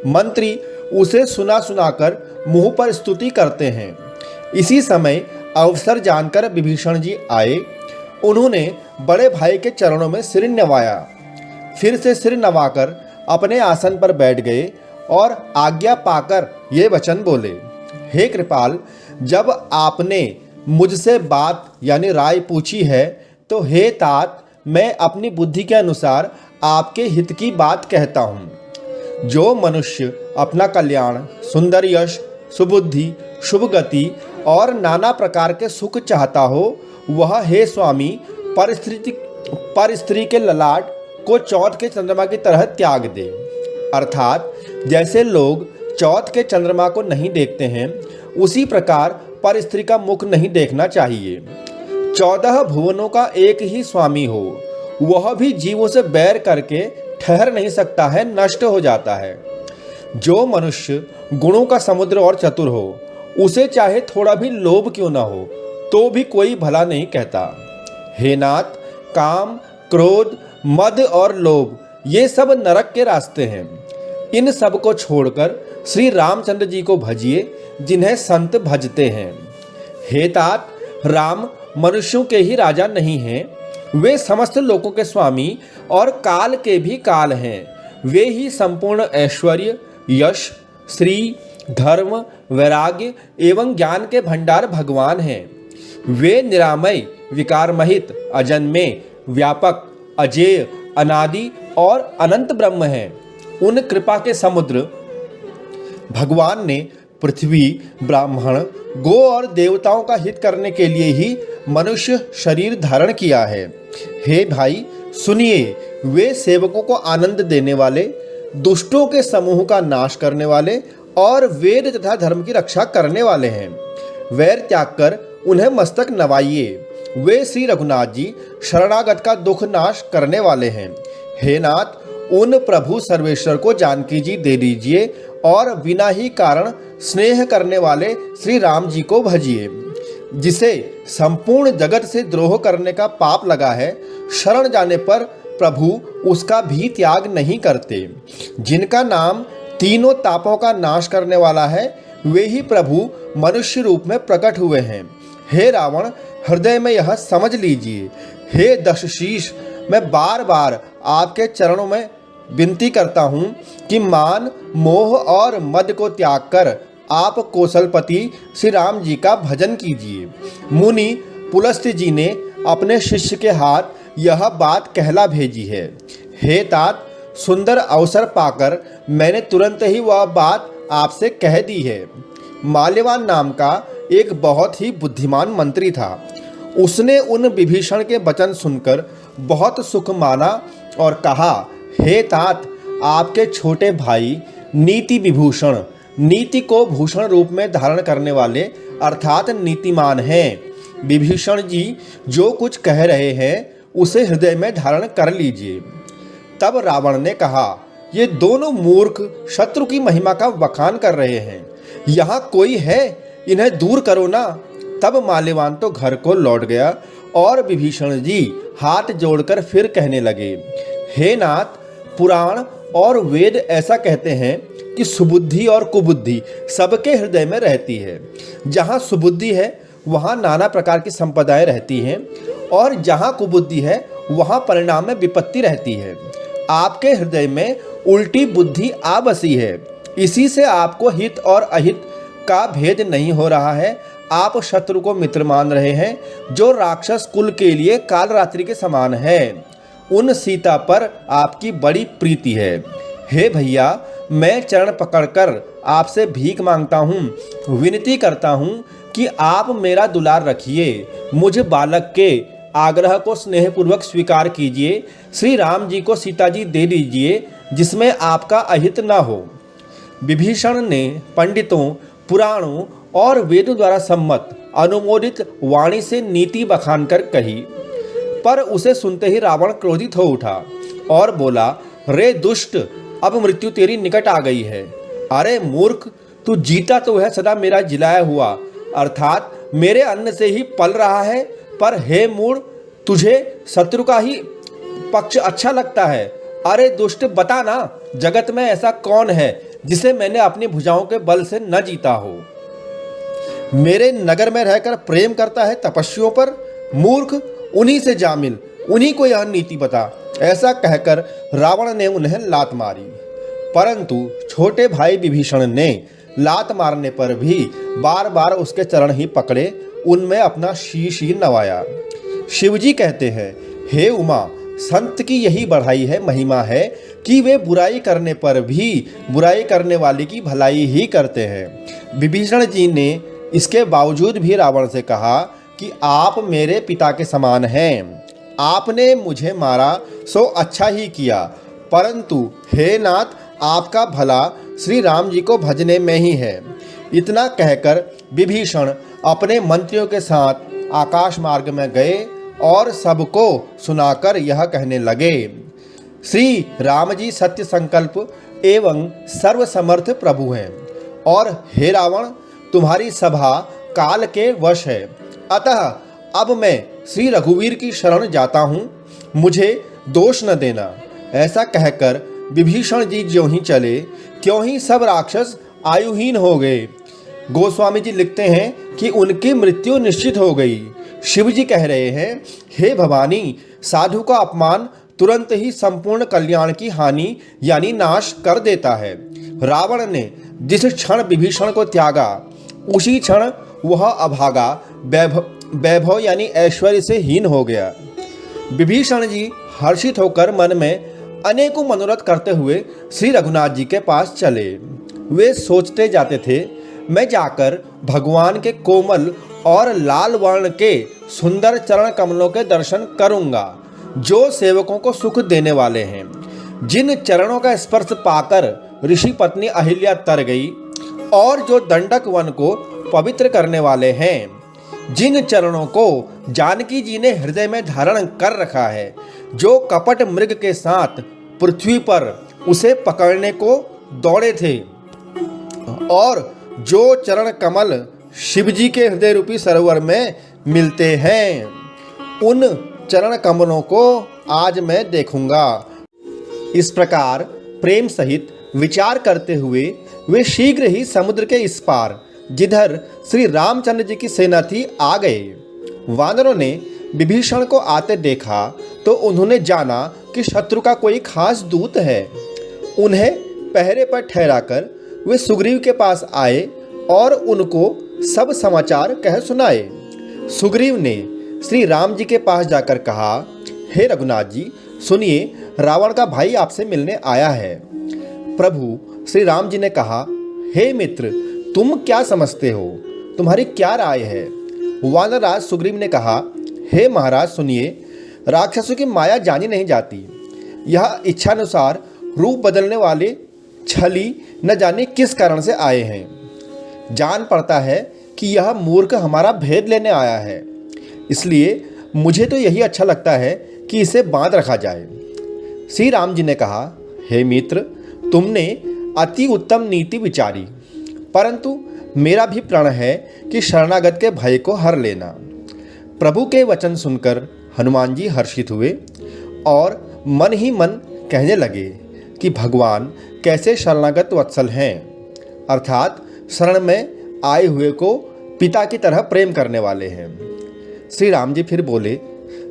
मंत्री उसे सुना सुनाकर मुंह पर स्तुति करते हैं। इसी समय अवसर जानकर विभीषण जी आए। उन्होंने बड़े भाई के चरणों में सिर नवाया। फिर से सिर नवाकर अपने आसन पर बैठ गए और आज्ञा पाकर ये वचन बोले, हे कृपाल, जब आपने मुझसे बात यानी राय पूछी है तो हे तात, मैं अपनी बुद्धि के अनुसार आपके हित की बात कहता हूँ। जो मनुष्य अपना कल्याण, सुंदर यश, सुबुद्धि, शुभ गति और नाना प्रकार के सुख चाहता हो, वह हे स्वामी पर स्त्री के ललाट को चौथ के चंद्रमा की तरह त्याग दे। अर्थात जैसे लोग चौथ के चंद्रमा को नहीं देखते हैं, उसी प्रकार पर स्त्री का मुख नहीं देखना चाहिए। 14 भुवनों का एक ही स्वामी हो, वह भी जीवों से बैर करके ठहर नहीं सकता है, नष्ट हो जाता है। जो मनुष्य गुणों का समुद्र और चतुर हो, उसे चाहे थोड़ा भी लोभ क्यों ना हो, तो भी कोई भला नहीं कहता। हे नाथ, काम, क्रोध, मद और लोभ ये सब नरक के रास्ते हैं। इन सब को छोड़कर श्री रामचंद्र जी को भजिए, जिन्हें संत भजते हैं। हे तात, राम मनुष्यों के ही राजा नहीं हैं, वे समस्त लोकों के स्वामी और काल के भी काल हैं। वे ही संपूर्ण ऐश्वर्य, यश, श्री, धर्म, वैराग्य एवं ज्ञान के भंडार भगवान हैं। वे निरामय, विकारमहित, अजन्मे, व्यापक, अजेय, अनादि और अनंत ब्रह्म हैं। उन कृपा के समुद्र भगवान ने पृथ्वी, ब्राह्मण, गो और देवताओं का हित करने के लिए ही मनुष्य शरीर धारण किया है। हे भाई सुनिए, वे सेवकों को आनंद देने वाले, दुष्टों के समूह का नाश करने वाले और वेद तथा धर्म की रक्षा करने वाले हैं। वैर त्याग कर उन्हें मस्तक नवाइए। वे श्री रघुनाथ जी शरणागत का दुख नाश करने वाले हैं। हे नाथ, उन प्रभु सर्वेश्वर को जानकी जी दे दीजिए और बिना ही कारण स्नेह करने वाले श्री राम जी को भजिए। जिसे संपूर्ण जगत से द्रोह करने का पाप लगा है, शरण जाने पर प्रभु उसका भी त्याग नहीं करते। जिनका नाम तीनों तापों का नाश करने वाला है, वे ही प्रभु मनुष्य रूप में प्रकट हुए हैं। हे रावण, हृदय में यह समझ लीजिए। हे दशशीष, मैं बार बार आपके चरणों में विनती करता हूँ कि मान, मोह और मद को त्याग कर आप कौशलपति श्री राम जी का भजन कीजिए। मुनि पुलस्त्य जी ने अपने शिष्य के हाथ यह बात कहला भेजी है। हे तात, सुंदर अवसर पाकर मैंने तुरंत ही वह बात आपसे कह दी है। माल्यवान नाम का एक बहुत ही बुद्धिमान मंत्री था। उसने उन विभीषण के वचन सुनकर बहुत सुख माना और कहा, हे तात, आपके छोटे भाई नीति विभूषण, नीति को भूषण रूप में धारण करने वाले अर्थात नीतिमान हैं। विभीषण जी जो कुछ कह रहे हैं उसे हृदय में धारण कर लीजिए। तब रावण ने कहा, ये दोनों मूर्ख शत्रु की महिमा का बखान कर रहे हैं। यहाँ कोई है, इन्हें दूर करो ना। तब माल्यवान तो घर को लौट गया और विभीषण जी हाथ जोड़कर फिर कहने लगे, हे नाथ, पुराण और वेद ऐसा कहते हैं कि सुबुद्धि और कुबुद्धि सबके हृदय में रहती है। जहाँ सुबुद्धि है वहाँ नाना प्रकार की संपदाएं रहती हैं और जहाँ कुबुद्धि है वहाँ परिणाम में विपत्ति रहती है। आपके हृदय में उल्टी बुद्धि आ बसी है, इसी से आपको हित और अहित का भेद नहीं हो रहा है। आप शत्रु को मित्र मान रहे हैं, जो राक्षस कुल के लिए काल रात्रि के समान है। उन सीता पर आपकी बड़ी प्रीति है। हे भैया, मैं चरण पकड़कर आपसे भीख मांगता हूँ, विनती करता हूँ कि आप मेरा दुलार रखिए। मुझ बालक के आग्रह को स्नेहपूर्वक स्वीकार कीजिए। श्री राम जी को सीता जी दे दीजिए, जिसमें आपका अहित न हो। विभीषण ने पंडितों, पुराणों और वेदों द्वारा सम्मत अनुमोदित वाणी से नीति बखान कर कही, पर उसे सुनते ही रावण क्रोधित हो उठा और बोला, रे दुष्ट, अब मृत्यु तेरी निकट आ गई है। अरे मूर्ख, तू जीता तो है सदा मेरा जिलाया हुआ, अर्थात मेरे अन्न से ही पल रहा है, पर हे मूढ़, तुझे शत्रु का ही पक्ष अच्छा लगता है। अरे दुष्ट, बता ना, जगत में ऐसा कौन है जिसे मैंने अपनी भुजाओं के बल से न जीता हो। मेरे नगर में रहकर प्रेम करता है तपस्वियों पर। मूर्ख, उन्हीं से जा मिल, उन्हीं को यह नीति बता। ऐसा कहकर रावण ने उन्हें लात मारी, परंतु छोटे भाई विभीषण ने लात मारने पर भी बार बार उसके चरण ही पकड़े, उनमें अपना शीश ही नवाया। शिवजी कहते हैं, हे उमा, संत की यही बढ़ाई है, महिमा है कि वे बुराई करने पर भी बुराई करने वाले की भलाई ही करते हैं। विभीषण जी ने इसके बावजूद भी रावण से कहा कि आप मेरे पिता के समान हैं, आपने मुझे मारा सो अच्छा ही किया, परंतु हे नाथ, आपका भला श्री राम जी को भजने में ही है। इतना कहकर विभीषण अपने मंत्रियों के साथ आकाश मार्ग में गए और सबको सुनाकर यह कहने लगे, श्री राम जी सत्य संकल्प एवं सर्वसमर्थ प्रभु हैं, और हे रावण, तुम्हारी सभा काल के वश है, अतः अब मैं श्री रघुवीर की शरण जाता हूँ, मुझे दोष न देना। ऐसा कहकर विभीषण जी ज्यों ही चले त्यों ही सब राक्षस आयुहीन हो गए। गोस्वामी जी लिखते हैं कि उनकी मृत्यु निश्चित हो गई। शिव जी कह रहे हैं, हे भवानी, साधु का अपमान तुरंत ही संपूर्ण कल्याण की हानि यानी नाश कर देता है। रावण ने जिस क्षण विभीषण को त्यागा, उसी क्षण वह अभागा वैभव यानी ऐश्वर्य से हीन हो गया। विभीषण जी हर्षित होकर मन में अनेकों मनोरथ करते हुए श्री रघुनाथ जी के पास चले। वे सोचते जाते थे, मैं जाकर भगवान के कोमल और लाल वर्ण के सुंदर चरण कमलों के दर्शन करूंगा, जो सेवकों को सुख देने वाले हैं। जिन चरणों का स्पर्श पाकर ऋषि पत्नी अहिल्या तर गई, और जो दंडक वन को पवित्र करने वाले हैं। जिन चरणों को जानकी जी ने हृदय में धारण कर रखा है, जो कपट मृग के साथ पृथ्वी पर उसे पकड़ने को दौड़े थे, और जो चरण कमल शिवजी के हृदय रूपी सरोवर में मिलते हैं, उन चरण कमलों को आज मैं देखूंगा। इस प्रकार प्रेम सहित विचार करते हुए वे शीघ्र ही समुद्र के इस पार, जिधर श्री रामचंद्र जी की सेना थी, आ गए। वानरों ने विभीषण को आते देखा तो उन्होंने जाना कि शत्रु का कोई खास दूत है। उन्हें पहरे पर ठहराकर वे सुग्रीव के पास आए और उनको सब समाचार कह सुनाए। सुग्रीव ने श्री राम जी के पास जाकर कहा, हे रघुनाथ जी, सुनिए, रावण का भाई आपसे मिलने आया है। प्रभु श्री राम जी ने कहा, हे मित्र, तुम क्या समझते हो, तुम्हारी क्या राय है? वानरराज सुग्रीव ने कहा, हे महाराज सुनिए, राक्षसों की माया जानी नहीं जाती। यह इच्छानुसार रूप बदलने वाले छली न जाने किस कारण से आए हैं। जान पड़ता है कि यह मूर्ख हमारा भेद लेने आया है, इसलिए मुझे तो यही अच्छा लगता है कि इसे बांध रखा जाए। श्री राम जी ने कहा, हे मित्र, तुमने अति उत्तम नीति विचारी, परंतु मेरा भी प्रण है कि शरणागत के भय को हर लेना। प्रभु के वचन सुनकर हनुमान जी हर्षित हुए और मन ही मन कहने लगे कि भगवान कैसे शरणागत वत्सल हैं, अर्थात शरण में आए हुए को पिता की तरह प्रेम करने वाले हैं। श्री राम जी फिर बोले,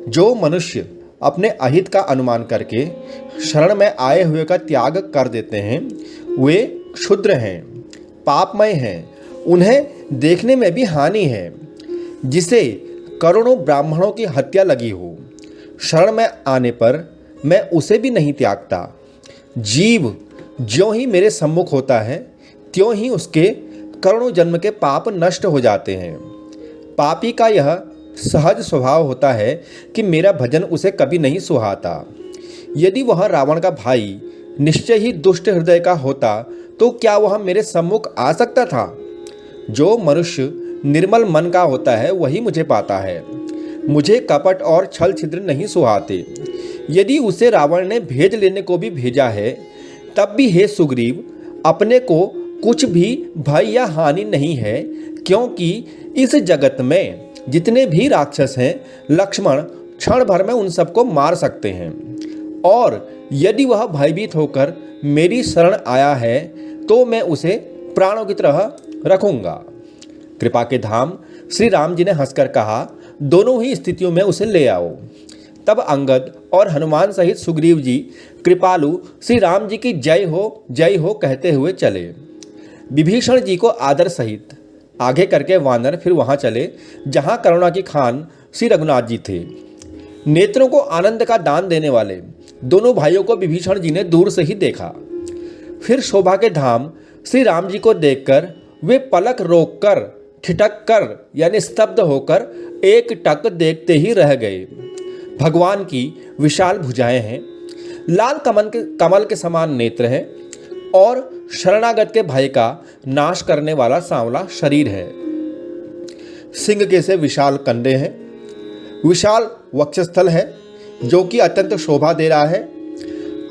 जो मनुष्य अपने अहित का अनुमान करके शरण में आए हुए का त्याग कर देते हैं, वे क्षुद्र हैं, पापमय हैं, उन्हें देखने में भी हानि है। जिसे करोड़ों ब्राह्मणों की हत्या लगी हो, शरण में आने पर मैं उसे भी नहीं त्यागता। जीव ज्यों ही मेरे सम्मुख होता है, त्यों ही उसके करोड़ों जन्म के पाप नष्ट हो जाते हैं। पापी का यह सहज स्वभाव होता है कि मेरा भजन उसे कभी नहीं सुहाता। यदि वह रावण का भाई निश्चय ही दुष्ट हृदय का होता तो क्या वह मेरे सम्मुख आ सकता था? जो मनुष्य निर्मल मन का होता है वही मुझे पाता है। मुझे कपट और छल छिद्र नहीं सुहाते। यदि उसे रावण ने भेज लेने को भी भेजा है, तब भी हे सुग्रीव, अपने को कुछ भी भय या हानि नहीं है, क्योंकि इस जगत में जितने भी राक्षस हैं, लक्ष्मण क्षण भर में उन सबको मार सकते हैं। और यदि वह भयभीत होकर मेरी शरण आया है तो मैं उसे प्राणों की तरह रखूंगा। कृपा के धाम श्री राम जी ने हंसकर कहा, दोनों ही स्थितियों में उसे ले आओ। तब अंगद और हनुमान सहित सुग्रीव जी कृपालु श्री राम जी की जय हो कहते हुए चले। विभीषण जी को आदर सहित आगे करके वानर फिर वहां चले जहां करुणा की खान श्री रघुनाथ जी थे। नेत्रों को आनंद का दान देने वाले दोनों भाइयों को विभीषण जी ने दूर से ही देखा। फिर शोभा के धाम श्री राम जी को देखकर वे पलक रोककर ठिठक कर यानी स्तब्ध होकर एक टक देखते ही रह गए। भगवान की विशाल भुजाएं हैं, लाल कमल के समान नेत्र हैं और शरणागत के भय का नाश करने वाला सांवला शरीर है। सिंह के से विशाल कंधे हैं, विशाल वक्षस्थल है जो कि अत्यंत शोभा दे रहा है।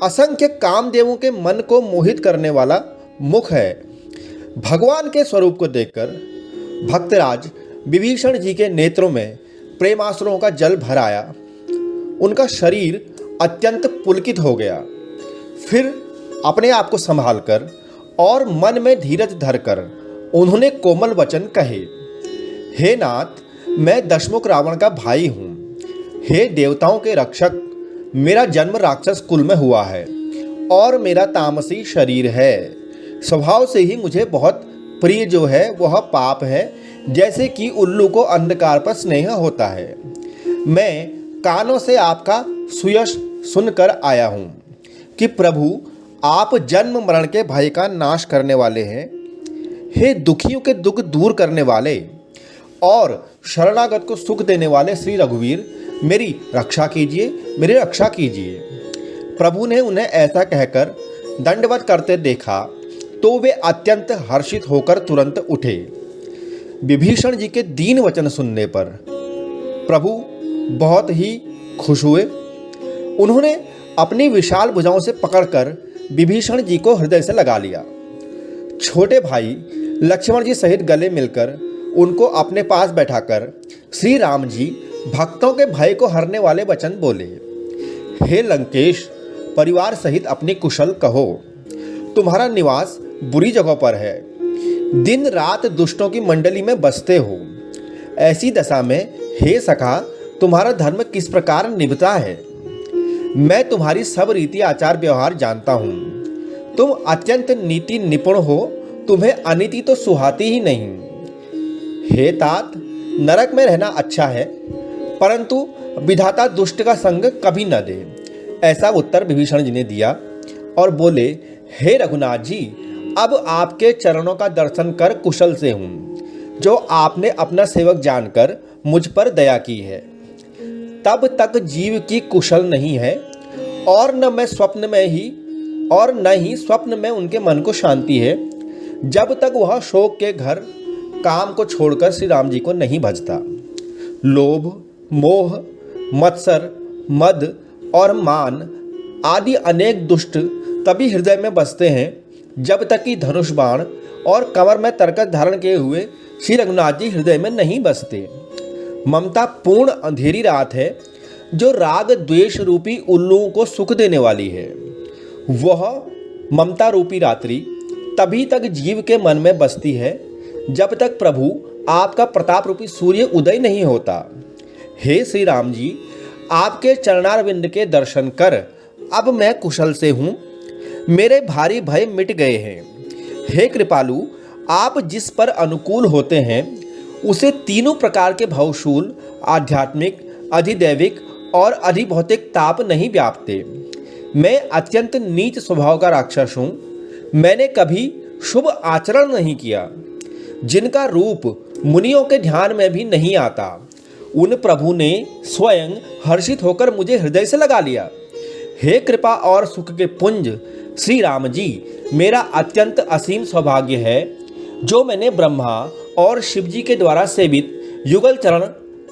असंख्य कामदेवों के मन को मोहित करने वाला मुख है। भगवान के स्वरूप को देखकर भक्तराज विभीषण जी के नेत्रों में प्रेमाश्रुओं का जल भर आया। उनका शरीर अत्यंत पुलकित हो गया। फिर अपने आप को संभालकर और मन में धीरज धरकर उन्होंने कोमल वचन कहे, हे नाथ, मैं दशमुख रावण का भाई हूँ। हे देवताओं के रक्षक, मेरा जन्म राक्षस कुल में हुआ है और मेरा तामसी शरीर है। स्वभाव से ही मुझे बहुत प्रिय जो है वह पाप है, जैसे कि उल्लू को अंधकार पर स्नेह होता है। मैं कानों से आपका सुयश सुनकर आया हूँ कि प्रभु आप जन्म मरण के भय का नाश करने वाले हैं। हे दुखियों के दुख दूर करने वाले और शरणागत को सुख देने वाले श्री रघुवीर, मेरी रक्षा कीजिए, मेरी रक्षा कीजिए। प्रभु ने उन्हें ऐसा कहकर दंडवत करते देखा तो वे अत्यंत हर्षित होकर तुरंत उठे। विभीषण जी के दीन वचन सुनने पर प्रभु बहुत ही खुश हुए। उन्होंने अपनी विशाल भुजाओं से पकड़कर विभीषण जी को हृदय से लगा लिया। छोटे भाई लक्ष्मण जी सहित गले मिलकर उनको अपने पास बैठाकर श्री राम जी भक्तों के भय को हरने वाले वचन बोले, हे लंकेश, परिवार सहित अपनी कुशल कहो। तुम्हारा निवास बुरी जगह पर है, दिन रात दुष्टों की मंडली में बसते हो। ऐसी दशा में हे सखा, तुम्हारा धर्म किस प्रकार निभता है? मैं तुम्हारी सब रीति आचार व्यवहार जानता हूँ। तुम अत्यंत नीति निपुण हो, तुम्हें अनीति तो सुहाती ही नहीं। हे तात, नरक में रहना अच्छा है, परंतु विधाता दुष्ट का संग कभी न दे। ऐसा उत्तर विभीषण जी ने दिया और बोले, हे रघुनाथ जी, अब आपके चरणों का दर्शन कर कुशल से हूँ, जो आपने अपना सेवक जानकर मुझ पर दया की है। तब तक जीव की कुशल नहीं है और न ही स्वप्न में उनके मन को शांति है, जब तक वह शोक के घर काम को छोड़कर श्री राम जी को नहीं भजता। लोभ, मोह, मत्सर, मद और मान आदि अनेक दुष्ट तभी हृदय में बसते हैं जब तक कि धनुष बाण और कमर में तरकस धारण किए हुए श्री रघुनाथ जी हृदय में नहीं बसते। ममता पूर्ण अंधेरी रात है जो राग द्वेष रूपी उल्लुओं को सुख देने वाली है। वह ममता रूपी रात्रि तभी तक जीव के मन में बसती है जब तक प्रभु आपका प्रताप रूपी सूर्य उदय नहीं होता। हे श्री राम जी, आपके चरणारविंद के दर्शन कर अब मैं कुशल से हूँ, मेरे भारी भय मिट गए हैं। हे कृपालु, आप जिस पर अनुकूल होते हैं उसे तीनों प्रकार के भवशूल, आध्यात्मिक, अधिदैविक और अधिभौतिक ताप नहीं व्यापते। मैं अत्यंत नीच स्वभाव का राक्षस हूँ। मैंने कभी शुभ आचरण नहीं किया, जिनका रूप मुनियों के ध्यान में भी नहीं आता। उन प्रभु ने स्वयं हर्षित होकर मुझे हृदय से लगा लिया। हे कृपा और सुख के पुंज श्री राम जी, मेरा अत्यंत असीम सौभाग्य है जो मैंने ब्रह्मा और शिव जी के द्वारा सेवित युगल चरण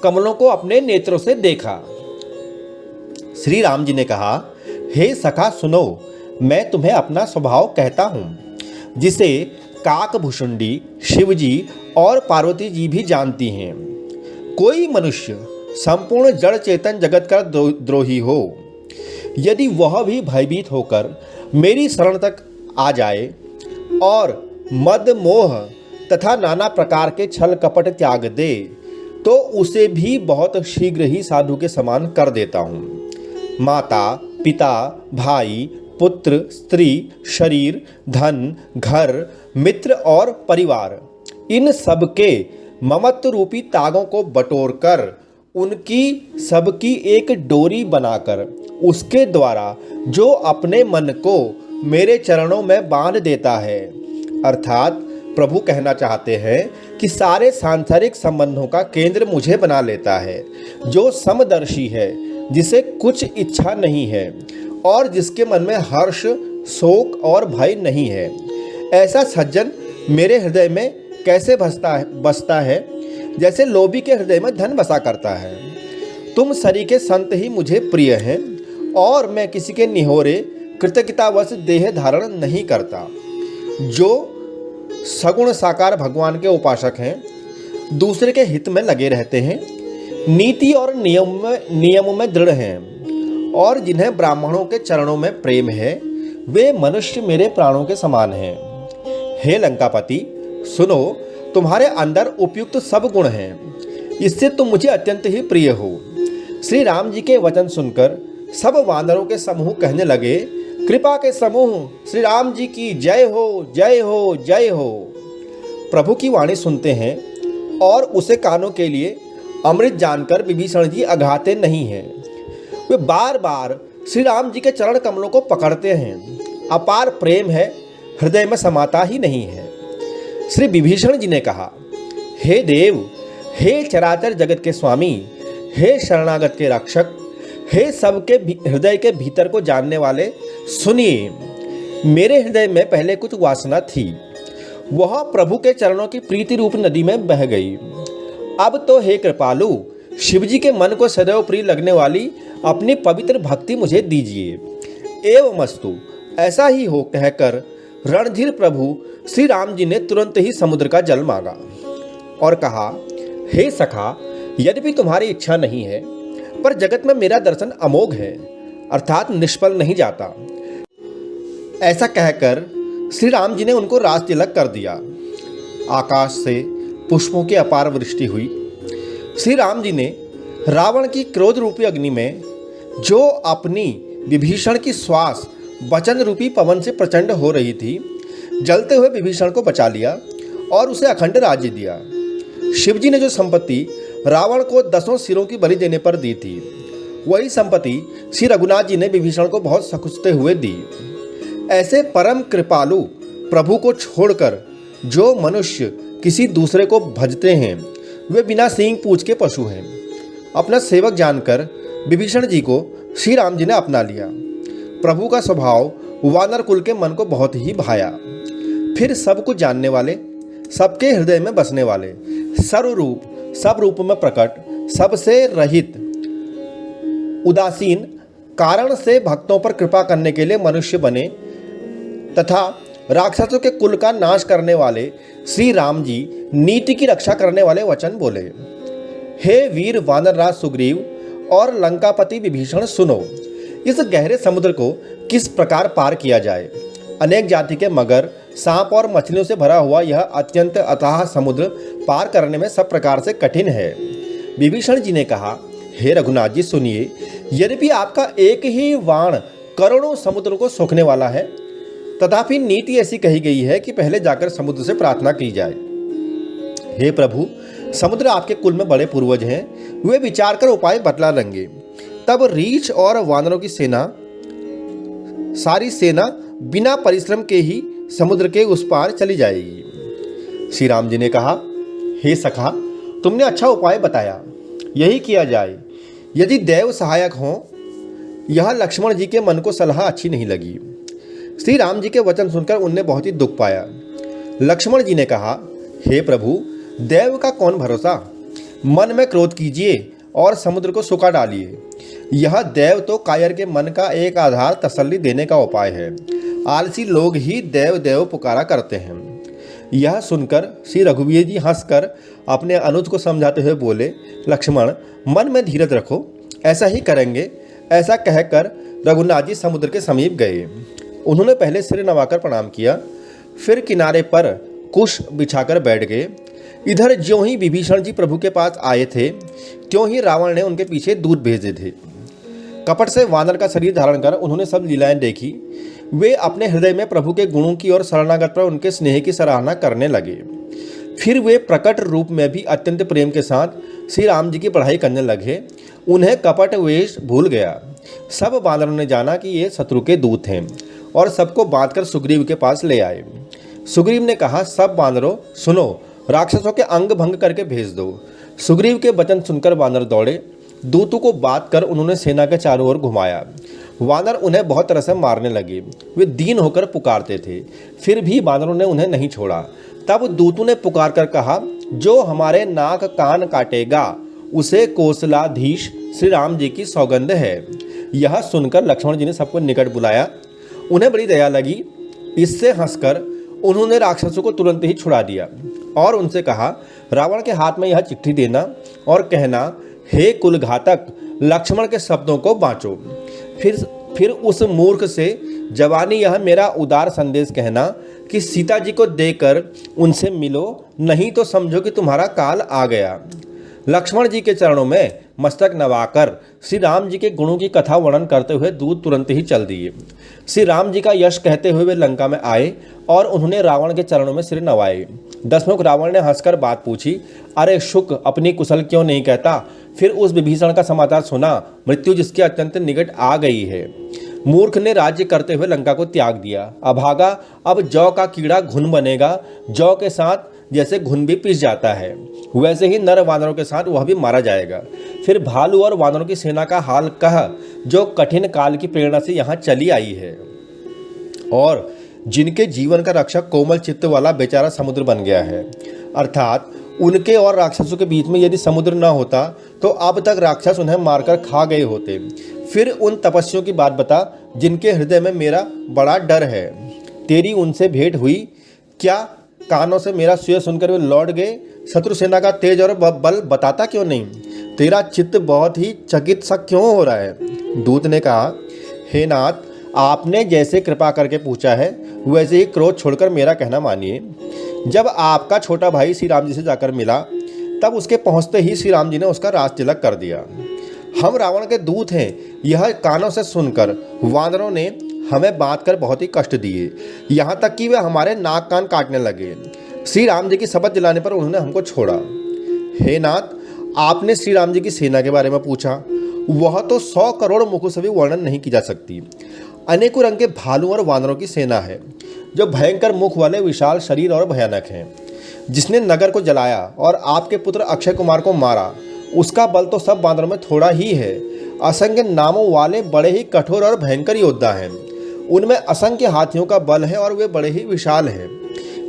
कमलों को अपने नेत्रों से देखा। श्री राम जी ने कहा, हे सखा सुनो, मैं तुम्हें अपना स्वभाव कहता हूँ, जिसे काकभुषुंडी, शिव जी और पार्वती जी भी जानती हैं। कोई मनुष्य संपूर्ण जड़ चेतन जगत का द्रोही हो, यदि वह भी भयभीत होकर मेरी शरण तक आ जाए और मद मोह तथा नाना प्रकार के छल कपट त्याग दे, तो उसे भी बहुत शीघ्र ही साधु के समान कर देता हूँ। माता, पिता, भाई, पुत्र, स्त्री, शरीर, धन, घर, मित्र और परिवार, इन सब के ममत्व रूपी तागों को बटोरकर उनकी सबकी एक डोरी बनाकर उसके द्वारा जो अपने मन को मेरे चरणों में बांध देता है, अर्थात प्रभु कहना चाहते हैं कि सारे सांसारिक संबंधों का केंद्र मुझे बना लेता है, जो समदर्शी है, जिसे कुछ इच्छा नहीं है और जिसके मन में हर्ष, शोक और भय नहीं है। ऐसा सज्जन मेरे हृदय में कैसे बसता है जैसे लोभी के हृदय में धन बसा करता है। तुम सरीखे संत ही मुझे प्रिय हैं और मैं किसी के निहोरे कृतज्ञतावश देह धारण नहीं करता। जो सगुण साकार भगवान के उपासक हैं, दूसरे के हित में लगे रहते हैं, नीति और नियमों में दृढ़ हैं और जिन्हें ब्राह्मणों के चरणों में प्रेम है, वे मनुष्य मेरे प्राणों के समान हैं। हे लंकापति, सुनो, तुम्हारे अंदर उपयुक्त सब गुण हैं, इससे तुम मुझे अत्यंत ही प्रिय हो। श्री राम जी के वचन सुनकर सब वानरों के समूह कहने लगे, कृपा के समूह, श्री राम जी की जय हो, जय हो, जय हो। प्रभु की वाणी सुनते हैं और उसे कानों के लिए अमृत जानकर विभीषण जी अघाते नहीं हैं। वे बार बार श्री राम जी के चरण कमलों को पकड़ते हैं। अपार प्रेम है, हृदय में समाता ही नहीं है। श्री विभीषण जी ने कहा, हे देव, हे चराचर जगत के स्वामी, हे शरणागत के रक्षक, हे सबके हृदय के भीतर को जानने वाले, सुनिए। मेरे हृदय में पहले कुछ वासना थी, वह प्रभु के चरणों की प्रीति रूप नदी में बह गई। अब तो हे कृपालु, शिवजी के मन को सदैव प्रिय लगने वाली अपनी पवित्र भक्ति मुझे दीजिए। एवमस्तु, ऐसा ही हो कहकर रणधीर प्रभु श्री राम जी ने तुरंत ही समुद्र का जल मांगा और कहा, हे सखा, यद्यपि तुम्हारी इच्छा नहीं है, पर जगत में मेरा दर्शन अमोघ है, अर्थात निष्फल नहीं जाता। ऐसा कहकर श्री राम जी ने उनको रास तिलक कर दिया। आकाश से पुष्पों की अपार वृष्टि हुई। श्री राम जी ने रावण की क्रोध रूपी अग्नि में, जो अपनी विभीषण की श्वास वचन रूपी पवन से प्रचंड हो रही थी, जलते हुए विभीषण को बचा लिया और उसे अखंड राज्य दिया। शिवजी ने जो संपत्ति रावण को 10 सिरों की बलि देने पर दी थी, वही संपत्ति श्री रघुनाथ जी ने विभीषण को बहुत सकुचते हुए दी। ऐसे परम कृपालु प्रभु को छोड़कर जो मनुष्य किसी दूसरे को भजते हैं, वे बिना सींग पूछ के पशु हैं। अपना सेवक जानकर विभीषण जी को श्री राम जी ने अपना लिया। प्रभु का स्वभाव वानर कुल के मन को बहुत ही भाया। फिर सब कुछ जानने वाले, सबके हृदय में बसने वाले, सर्वरूप, सब रूप में प्रकट, सबसे रहित, उदासीन, कारण से भक्तों पर कृपा करने के लिए मनुष्य बने तथा राक्षसों के कुल का नाश करने वाले श्री राम जी नीति की रक्षा करने वाले वचन बोले। हे वीर वानरराज सुग्रीव और लंकापति विभीषण, सुनो, इस गहरे समुद्र को किस प्रकार पार किया जाए। अनेक जाति के मगर, सांप और मछलियों से भरा हुआ यह अत्यंत अथाह समुद्र पार करने में सब प्रकार से कठिन है। विभीषण जी ने कहा, हे रघुनाथ जी, सुनिए, यद्यपि आपका एक ही बाण करोड़ों समुद्र को सोखने वाला है, तथापि नीति ऐसी कही गई है कि पहले जाकर समुद्र से प्रार्थना की जाए। हे प्रभु, समुद्र आपके कुल में बड़े पूर्वज हैं, वे विचार कर उपाय बतला लेंगे। तब रीछ और वानरों की सेना, सारी सेना बिना परिश्रम के ही समुद्र के उस पार चली जाएगी। श्री राम जी ने कहा, हे सखा, तुमने अच्छा उपाय बताया, यही किया जाए। यदि देव सहायक हों। यह लक्ष्मण जी के मन को सलाह अच्छी नहीं लगी। श्री राम जी के वचन सुनकर उनने बहुत ही दुख पाया। लक्ष्मण जी ने कहा, हे प्रभु, देव का कौन भरोसा। मन में क्रोध कीजिए और समुद्र को सुखा डालिए। यह देव तो कायर के मन का एक आधार तसल्ली देने का उपाय है। आलसी लोग ही देव देव पुकारा करते हैं। यह सुनकर श्री रघुवीर जी हंसकर अपने अनुज को समझाते हुए बोले, लक्ष्मण, मन में धीरज रखो, ऐसा ही करेंगे। ऐसा कहकर रघुनाथ जी समुद्र के समीप गए। उन्होंने पहले सिर नवाकर प्रणाम किया, फिर किनारे पर कुश बिछाकर बैठ गए। इधर ज्यों ही विभीषण जी प्रभु के पास आए थे, त्यों ही रावण ने उनके पीछे दूत भेजे थे। कपट से वानर का शरीर धारण कर उन्होंने सब लीलाएं देखी। वे अपने हृदय में प्रभु के गुणों की और शरणागत पर उनके स्नेह की सराहना करने लगे। फिर वे प्रकट रूप में भी अत्यंत प्रेम के साथ श्री राम जी की पढ़ाई करने लगे। उन्हें कपट वेश भूल गया। सब वानरों ने जाना कि ये शत्रु के दूत हैं और सबको बांधकर सुग्रीव के पास ले आए। सुग्रीव ने कहा, सब वानरों सुनो, राक्षसों के अंग भंग करके भेज दो। सुग्रीव के वचन सुनकर वानर दौड़े। दूतों को बात कर उन्होंने सेना के चारों ओर घुमाया। वानर उन्हें बहुत तरह से मारने लगे। वे दीन होकर पुकारते थे, फिर भी वानरों ने उन्हें नहीं छोड़ा। तब दूतों ने पुकार कर कहा, जो हमारे नाक कान काटेगा उसे कौशलाधीश श्री राम जी की सौगंध है। यह सुनकर लक्ष्मण जी ने सबको निकट बुलाया। उन्हें बड़ी दया लगी। इससे हंसकर उन्होंने राक्षसों को तुरंत ही छुड़ा दिया और उनसे कहा, रावण के हाथ में यह चिट्ठी देना और कहना, हे कुलघातक, लक्ष्मण के शब्दों को बाँचो। फिर उस मूर्ख से जवानी यह मेरा उदार संदेश कहना कि सीता जी को देकर उनसे मिलो, नहीं तो समझो कि तुम्हारा काल आ गया। लक्ष्मण जी के चरणों में मस्तक नवाकर श्री राम जी के गुणों की कथा वर्णन करते हुए दूत तुरंत ही चल दिए। श्री राम जी का यश कहते हुए वे लंका में आए और उन्होंने रावण के चरणों में सिर नवाए। दशमुख रावण ने हंसकर बात पूछी, अरे शुक, अपनी कुशल क्यों नहीं कहता? फिर उस विभीषण का समाचार सुना, मृत्यु जिसके अत्यंत निकट आ गई है। मूर्ख ने राज्य करते हुए लंका को त्याग दिया। अभागा, अब जौ का कीड़ा घुन बनेगा। जौ के साथ जैसे घुन भी पिस जाता है, वैसे ही नर वानरों के साथ वह भी मारा जाएगा। फिर भालू और वानरों की सेना का हाल कह, जो कठिन काल की प्रेरणा से यहाँ चली आई है और जिनके जीवन का रक्षक कोमल चित्त वाला बेचारा समुद्र बन गया है। अर्थात उनके और राक्षसों के बीच में यदि समुद्र न होता तो अब तक राक्षस उन्हें मारकर खा गए होते। फिर उन तपस्वियों की बात बता जिनके हृदय में मेरा बड़ा डर है। तेरी उनसे भेंट हुई क्या? कानों से मेरा सुय सुनकर वे लौट गए। शत्रु सेना का तेज और बल बताता क्यों नहीं? तेरा चित्त बहुत ही चकित सा क्यों हो रहा है? दूत ने कहा, हे नाथ, आपने जैसे कृपा करके पूछा है वैसे ही क्रोध छोड़कर मेरा कहना मानिए। जब आपका छोटा भाई श्री राम जी से जाकर मिला तब उसके पहुंचते ही श्री राम जी ने उसका राज तिलक कर दिया। हम रावण के दूत हैं, यह कानों से सुनकर वानरों ने हमें बांध कर बहुत ही कष्ट दिए, यहाँ तक कि वे हमारे नाक कान काटने लगे। श्री राम जी की शपथ दिलाने पर उन्होंने हमको छोड़ा। हे नाथ, आपने श्री राम जी की सेना के बारे में पूछा, वह तो 100 करोड़ मुखों से भी वर्णन नहीं की जा सकती। अनेकों रंग के भालू और वानरों की सेना है, जो भयंकर मुख वाले विशाल शरीर और भयानक हैं। जिसने नगर को जलाया और आपके पुत्र अक्षय कुमार को मारा, उसका बल तो सब वानरों में थोड़ा ही है। असंख्य नामों वाले बड़े ही कठोर और भयंकर योद्धा हैं। उनमें असंख्य हाथियों का बल है और वे बड़े ही विशाल हैं।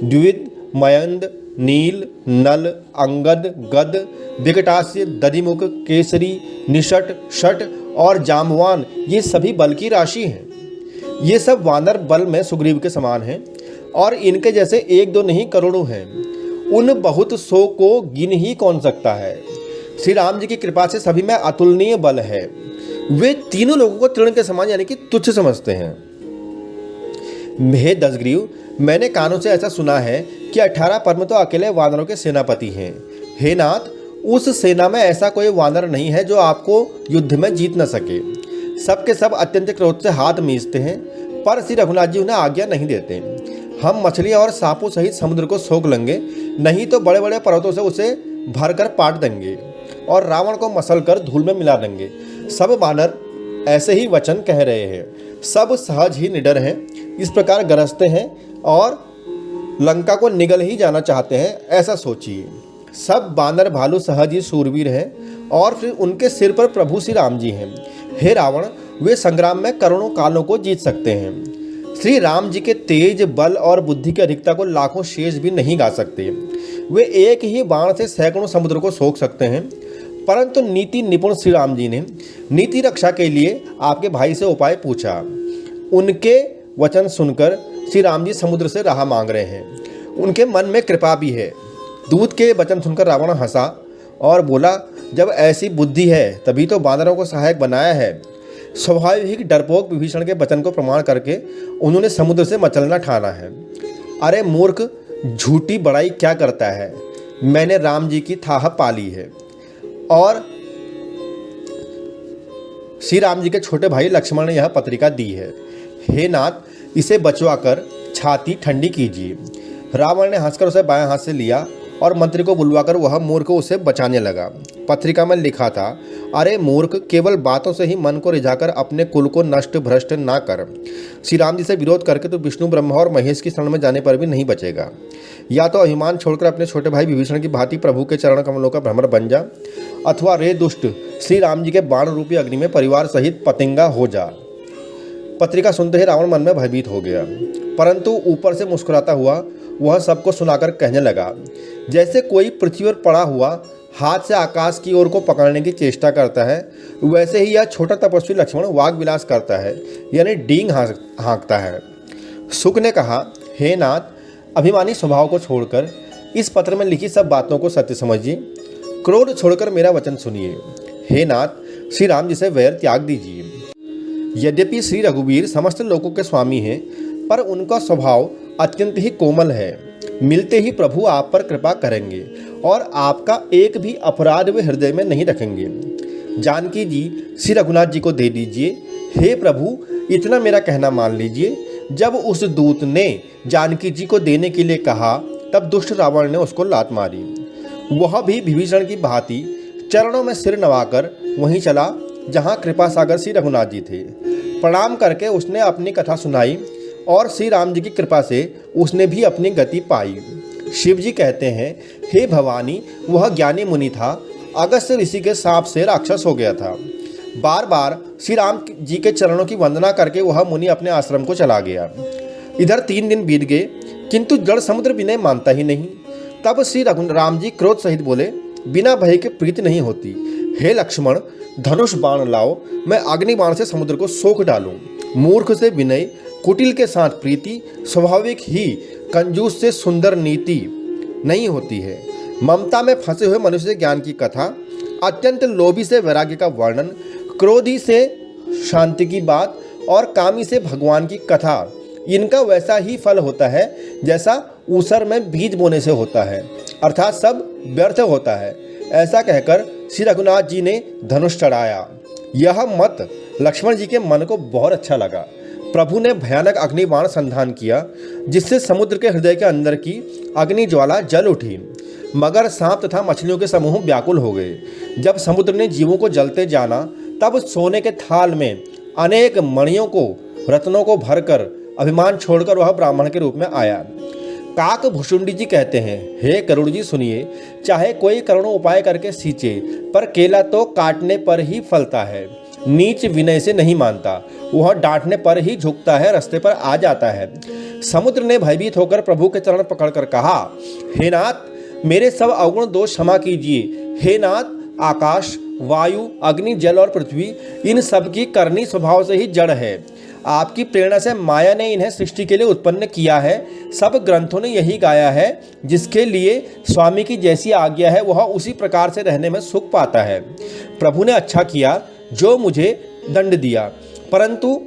द्विविद, मयंद, नील, नल, अंगद, गद, विकटास्य, दधिमुख, केसरी, निषट, शट और जाम्बवान, ये सभी बल की राशि हैं। ये सब वानर बल में सुग्रीव के समान हैं और इनके जैसे एक दो नहीं करोड़ों हैं। उन बहुत सौ को गिन ही कौन सकता है। श्री राम जी की कृपा से सभी में अतुलनीय बल है। वे तीनों लोगों को तृण के समान यानी कि तुच्छ समझते हैं। हे दशग्रीव, मैंने कानों से ऐसा सुना है कि 18 पर्व तो अकेले वानरों के सेनापति हैं। हे नाथ, उस सेना में ऐसा कोई वानर नहीं है जो आपको युद्ध में जीत न सके। सबके सब अत्यंत क्रोध से हाथ मींचते हैं, पर श्री रघुनाथ जी उन्हें आज्ञा नहीं देते। हम मछलियां और सांपों सहित समुद्र को सोख लेंगे, नहीं तो बड़े बड़े पर्वतों से उसे भरकर पाट देंगे और रावण को मसल कर धूल में मिला देंगे। सब वानर ऐसे ही वचन कह रहे हैं। सब सहज ही निडर हैं, इस प्रकार गरजते हैं और लंका को निगल ही जाना चाहते हैं, ऐसा सोचिए। सब बानर भालू सहज ही शूरवीर हैं और फिर उनके सिर पर प्रभु श्री राम जी हैं। हे रावण, वे संग्राम में करोड़ों कालों को जीत सकते हैं। श्री राम जी के तेज, बल और बुद्धि की अधिकता को लाखों शेष भी नहीं गा सकते। वे एक ही बाण से सैकड़ों समुद्र को सोख सकते हैं, परंतु नीति निपुण श्री राम जी ने नीति रक्षा के लिए आपके भाई से उपाय पूछा। उनके वचन सुनकर श्री राम जी समुद्र से राह मांग रहे हैं। उनके मन में कृपा भी है। दूत के वचन सुनकर रावण हंसा और बोला, जब ऐसी बुद्धि है तभी तो बानरों को सहायक बनाया है। स्वाभाविक डरपोक विभीषण के वचन को प्रमाण करके उन्होंने समुद्र से मचलना ठाना है। अरे मूर्ख, झूठी बड़ाई क्या करता है? मैंने राम जी की थाह पाली है और श्री राम जी के छोटे भाई लक्ष्मण ने यह पत्रिका दी है। हे नाथ, इसे बचवा कर छाती ठंडी कीजिए। रावण ने हंसकर उसे बाएं हाथ से लिया और मंत्री को बुलवाकर वह मूर्ख उसे बचाने लगा। पत्रिका में लिखा था, अरे मूर्ख, केवल बातों से ही मन को रिझाकर अपने कुल को नष्ट भ्रष्ट ना कर। श्री राम जी से विरोध करके तो विष्णु ब्रह्मा और महेश की शरण में जाने पर भी नहीं बचेगा। या तो अभिमान छोड़कर अपने छोटे भाई विभीषण की भांति प्रभु के चरण कमलों का भ्रमर बन जा, अथवा रे दुष्ट, श्री राम जी के बाण रूपी अग्नि में परिवार सहित पतंगा हो जा। पत्रिका सुनते ही रावण मन में भयभीत हो गया, परंतु ऊपर से मुस्कुराता हुआ वह सबको सुनाकर कहने लगा, जैसे कोई पृथ्वी पर पड़ा हुआ हाथ से आकाश की ओर को पकड़ने की चेष्टा करता है, वैसे ही यह छोटा तपस्वी लक्ष्मण वाग विलास करता है, यानी डींग हाँकता है। शुक ने कहा, हे नाथ, अभिमानी स्वभाव को छोड़कर इस पत्र में लिखी सब बातों को सत्य समझिए। क्रोध छोड़कर मेरा वचन सुनिए। हे नाथ, श्री राम जी से वैर त्याग दीजिए। यद्यपि श्री रघुवीर समस्त लोगों के स्वामी हैं, पर उनका स्वभाव अत्यंत ही कोमल है। मिलते ही प्रभु आप पर कृपा करेंगे और आपका एक भी अपराध वे हृदय में नहीं रखेंगे। जानकी जी श्री रघुनाथ जी को दे दीजिए। हे प्रभु, इतना मेरा कहना मान लीजिए। जब उस दूत ने जानकी जी को देने के लिए कहा, तब दुष्ट रावण ने उसको लात मारी। वह भी विभीषण की भांति चरणों में सिर नवाकर वहीं चला जहाँ कृपा सागर श्री रघुनाथ जी थे। प्रणाम करके उसने अपनी कथा सुनाई और श्री राम जी की कृपा से उसने भी अपनी गति पाई। शिव जी कहते हैं, हे भवानी, वह ज्ञानी मुनि था, अगस्त्य ऋषि के सांप से राक्षस हो गया था। बार बार श्री राम जी के चरणों की वंदना करके वह मुनि अपने आश्रम को चला गया। इधर 3 दिन बीत गए, किंतु जड़ समुद्र विनय मानता ही नहीं। तब श्री राम जी क्रोध सहित बोले, बिना भय के प्रीति नहीं होती। हे लक्ष्मण, धनुष बाण लाओ, मैं अग्नि बाण से समुद्र को सोख डालूं। मूर्ख से विनय, कुटिल के साथ प्रीति, स्वाभाविक ही कंजूस से सुंदर नीति नहीं होती है। ममता में फंसे हुए मनुष्य से ज्ञान की कथा, अत्यंत लोभी से वैराग्य का वर्णन, क्रोधी से शांति की बात और कामी से भगवान की कथा, इनका वैसा ही फल होता है जैसा ऊसर में बीज बोने से होता है, अर्थात सब व्यर्थ होता है। ऐसा कहकर श्री रघुनाथ जी ने धनुष चढ़ाया। यह मत लक्ष्मण जी के मन को बहुत अच्छा लगा। प्रभु ने भयानक अग्निबाण संधान किया, जिससे समुद्र के हृदय के अंदर की अग्नि ज्वाला जल उठी। मगर, सांप तथा मछलियों के समूह व्याकुल हो गए। जब समुद्र ने जीवों को जलते जाना, तब सोने के थाल में अनेक मणियों को, रत्नों को भरकर अभिमान छोड़कर वह ब्राह्मण के रूप में आया। काक भुषुंडी जी कहते हैं, हे करुण जी सुनिए, चाहे कोई करोड़ों उपाय करके सींचे, पर केला तो काटने पर ही फलता है। नीच विनय से नहीं मानता, वह डांटने पर ही झुकता है, रास्ते पर आ जाता है। समुद्र ने भयभीत होकर प्रभु के चरण पकड़कर कहा, हे नाथ, मेरे सब अवगुण दोष क्षमा कीजिए। हे नाथ, आकाश, वायु, अग्नि, जल और पृथ्वी, इन सब की करनी स्वभाव से ही जड़ है। आपकी प्रेरणा से माया ने इन्हें सृष्टि के लिए उत्पन्न किया है। सब ग्रंथों ने यही गाया है, जिसके लिए स्वामी की जैसी आज्ञा है वह उसी प्रकार से रहने में सुख पाता है। प्रभु ने अच्छा किया जो मुझे दंड दिया, परंतु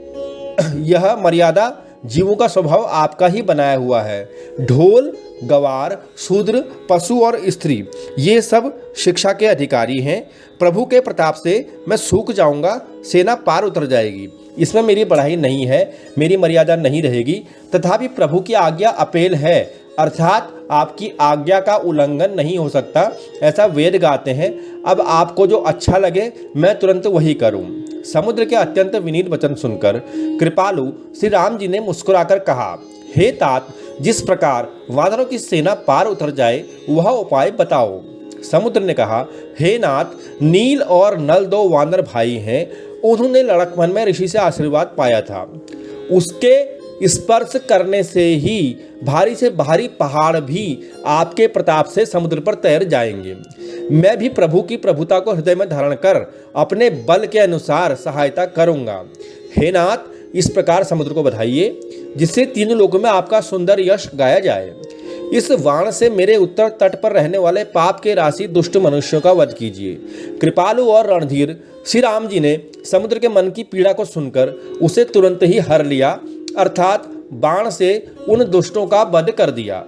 यह मर्यादा जीवों का स्वभाव आपका ही बनाया हुआ है। ढोल, गवार, शूद्र, पशु और स्त्री, ये सब शिक्षा के अधिकारी हैं। प्रभु के प्रताप से मैं सूख जाऊंगा, सेना पार उतर जाएगी। इसमें मेरी बढ़ाई नहीं है, मेरी मर्यादा नहीं रहेगी। तथापि प्रभु की आज्ञा अपेल है, अर्थात आपकी आज्ञा का उल्लंघन नहीं हो सकता, ऐसा वेद गाते हैं। अब आपको जो अच्छा लगे मैं तुरंत वही करूं। समुद्र के अत्यंत विनीत वचन सुनकर कृपालु श्री राम जी ने मुस्कुराकर कहा, हे तात, जिस प्रकार वानरों की सेना पार उतर जाए वह उपाय बताओ। समुद्र ने कहा, हे नाथ, नील और नल 2 वानर भाई हैं। उन्होंने लड़कपन में ऋषि से आशीर्वाद पाया था। उसके स्पर्श करने से ही भारी से भारी पहाड़ भी आपके प्रताप से समुद्र पर तैर जाएंगे। मैं भी प्रभु की प्रभुता को हृदय में धारण कर अपने बल के अनुसार सहायता करूंगा। हे नाथ, इस प्रकार समुद्र को बधाइए, जिससे 3 लोगों में आपका सुंदर यश गाया जाए। इस वाण से मेरे उत्तर तट पर रहने वाले पाप के राशि दुष्ट मनुष्यों का वध कीजिए। कृपालु और रणधीर श्री राम जी ने समुद्र के मन की पीड़ा को सुनकर उसे तुरंत ही हर लिया, अर्थात बाण से उन दुष्टों का वध कर दिया।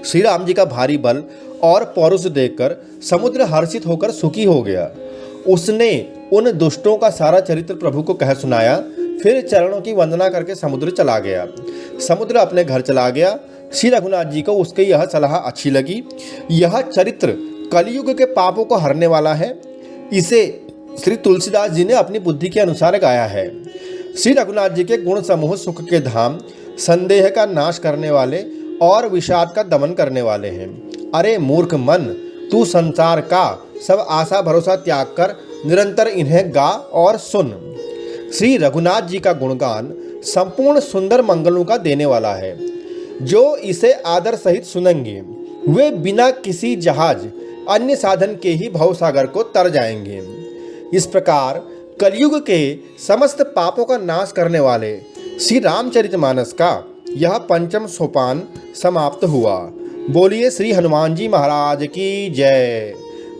श्री राम जी का भारी बल और पौरुष देखकर समुद्र हर्षित होकर सुखी हो गया उसने उन दुष्टों का सारा चरित्र प्रभु को कह सुनाया। फिर चरणों की वंदना करके समुद्र चला गया। समुद्र अपने घर चला गया। श्री रघुनाथ जी को उसकी यह सलाह अच्छी लगी। यह चरित्र कलयुग के पापों को हरने वाला है। इसे श्री तुलसीदास जी ने अपनी बुद्धि के अनुसार गाया है। श्री रघुनाथ जी के गुण समूह सुख के धाम, संदेह का नाश करने वाले और विषाद का दमन करने वाले हैं। अरे मूर्ख मन, तू संसार का सब आशा भरोसा त्याग कर निरंतर इन्हें गा और सुन। श्री रघुनाथ जी का गुणगान संपूर्ण सुंदर मंगलों का देने वाला है। जो इसे आदर सहित सुनेंगे वे बिना किसी जहाज अन्य साधन के ही भवसागर को तर जाएंगे। इस प्रकार कलयुग के समस्त पापों का नाश करने वाले श्री रामचरितमानस का यह पंचम सोपान समाप्त हुआ। बोलिए श्री हनुमान जी महाराज की जय।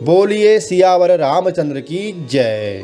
बोलिए सियावर रामचंद्र की जय।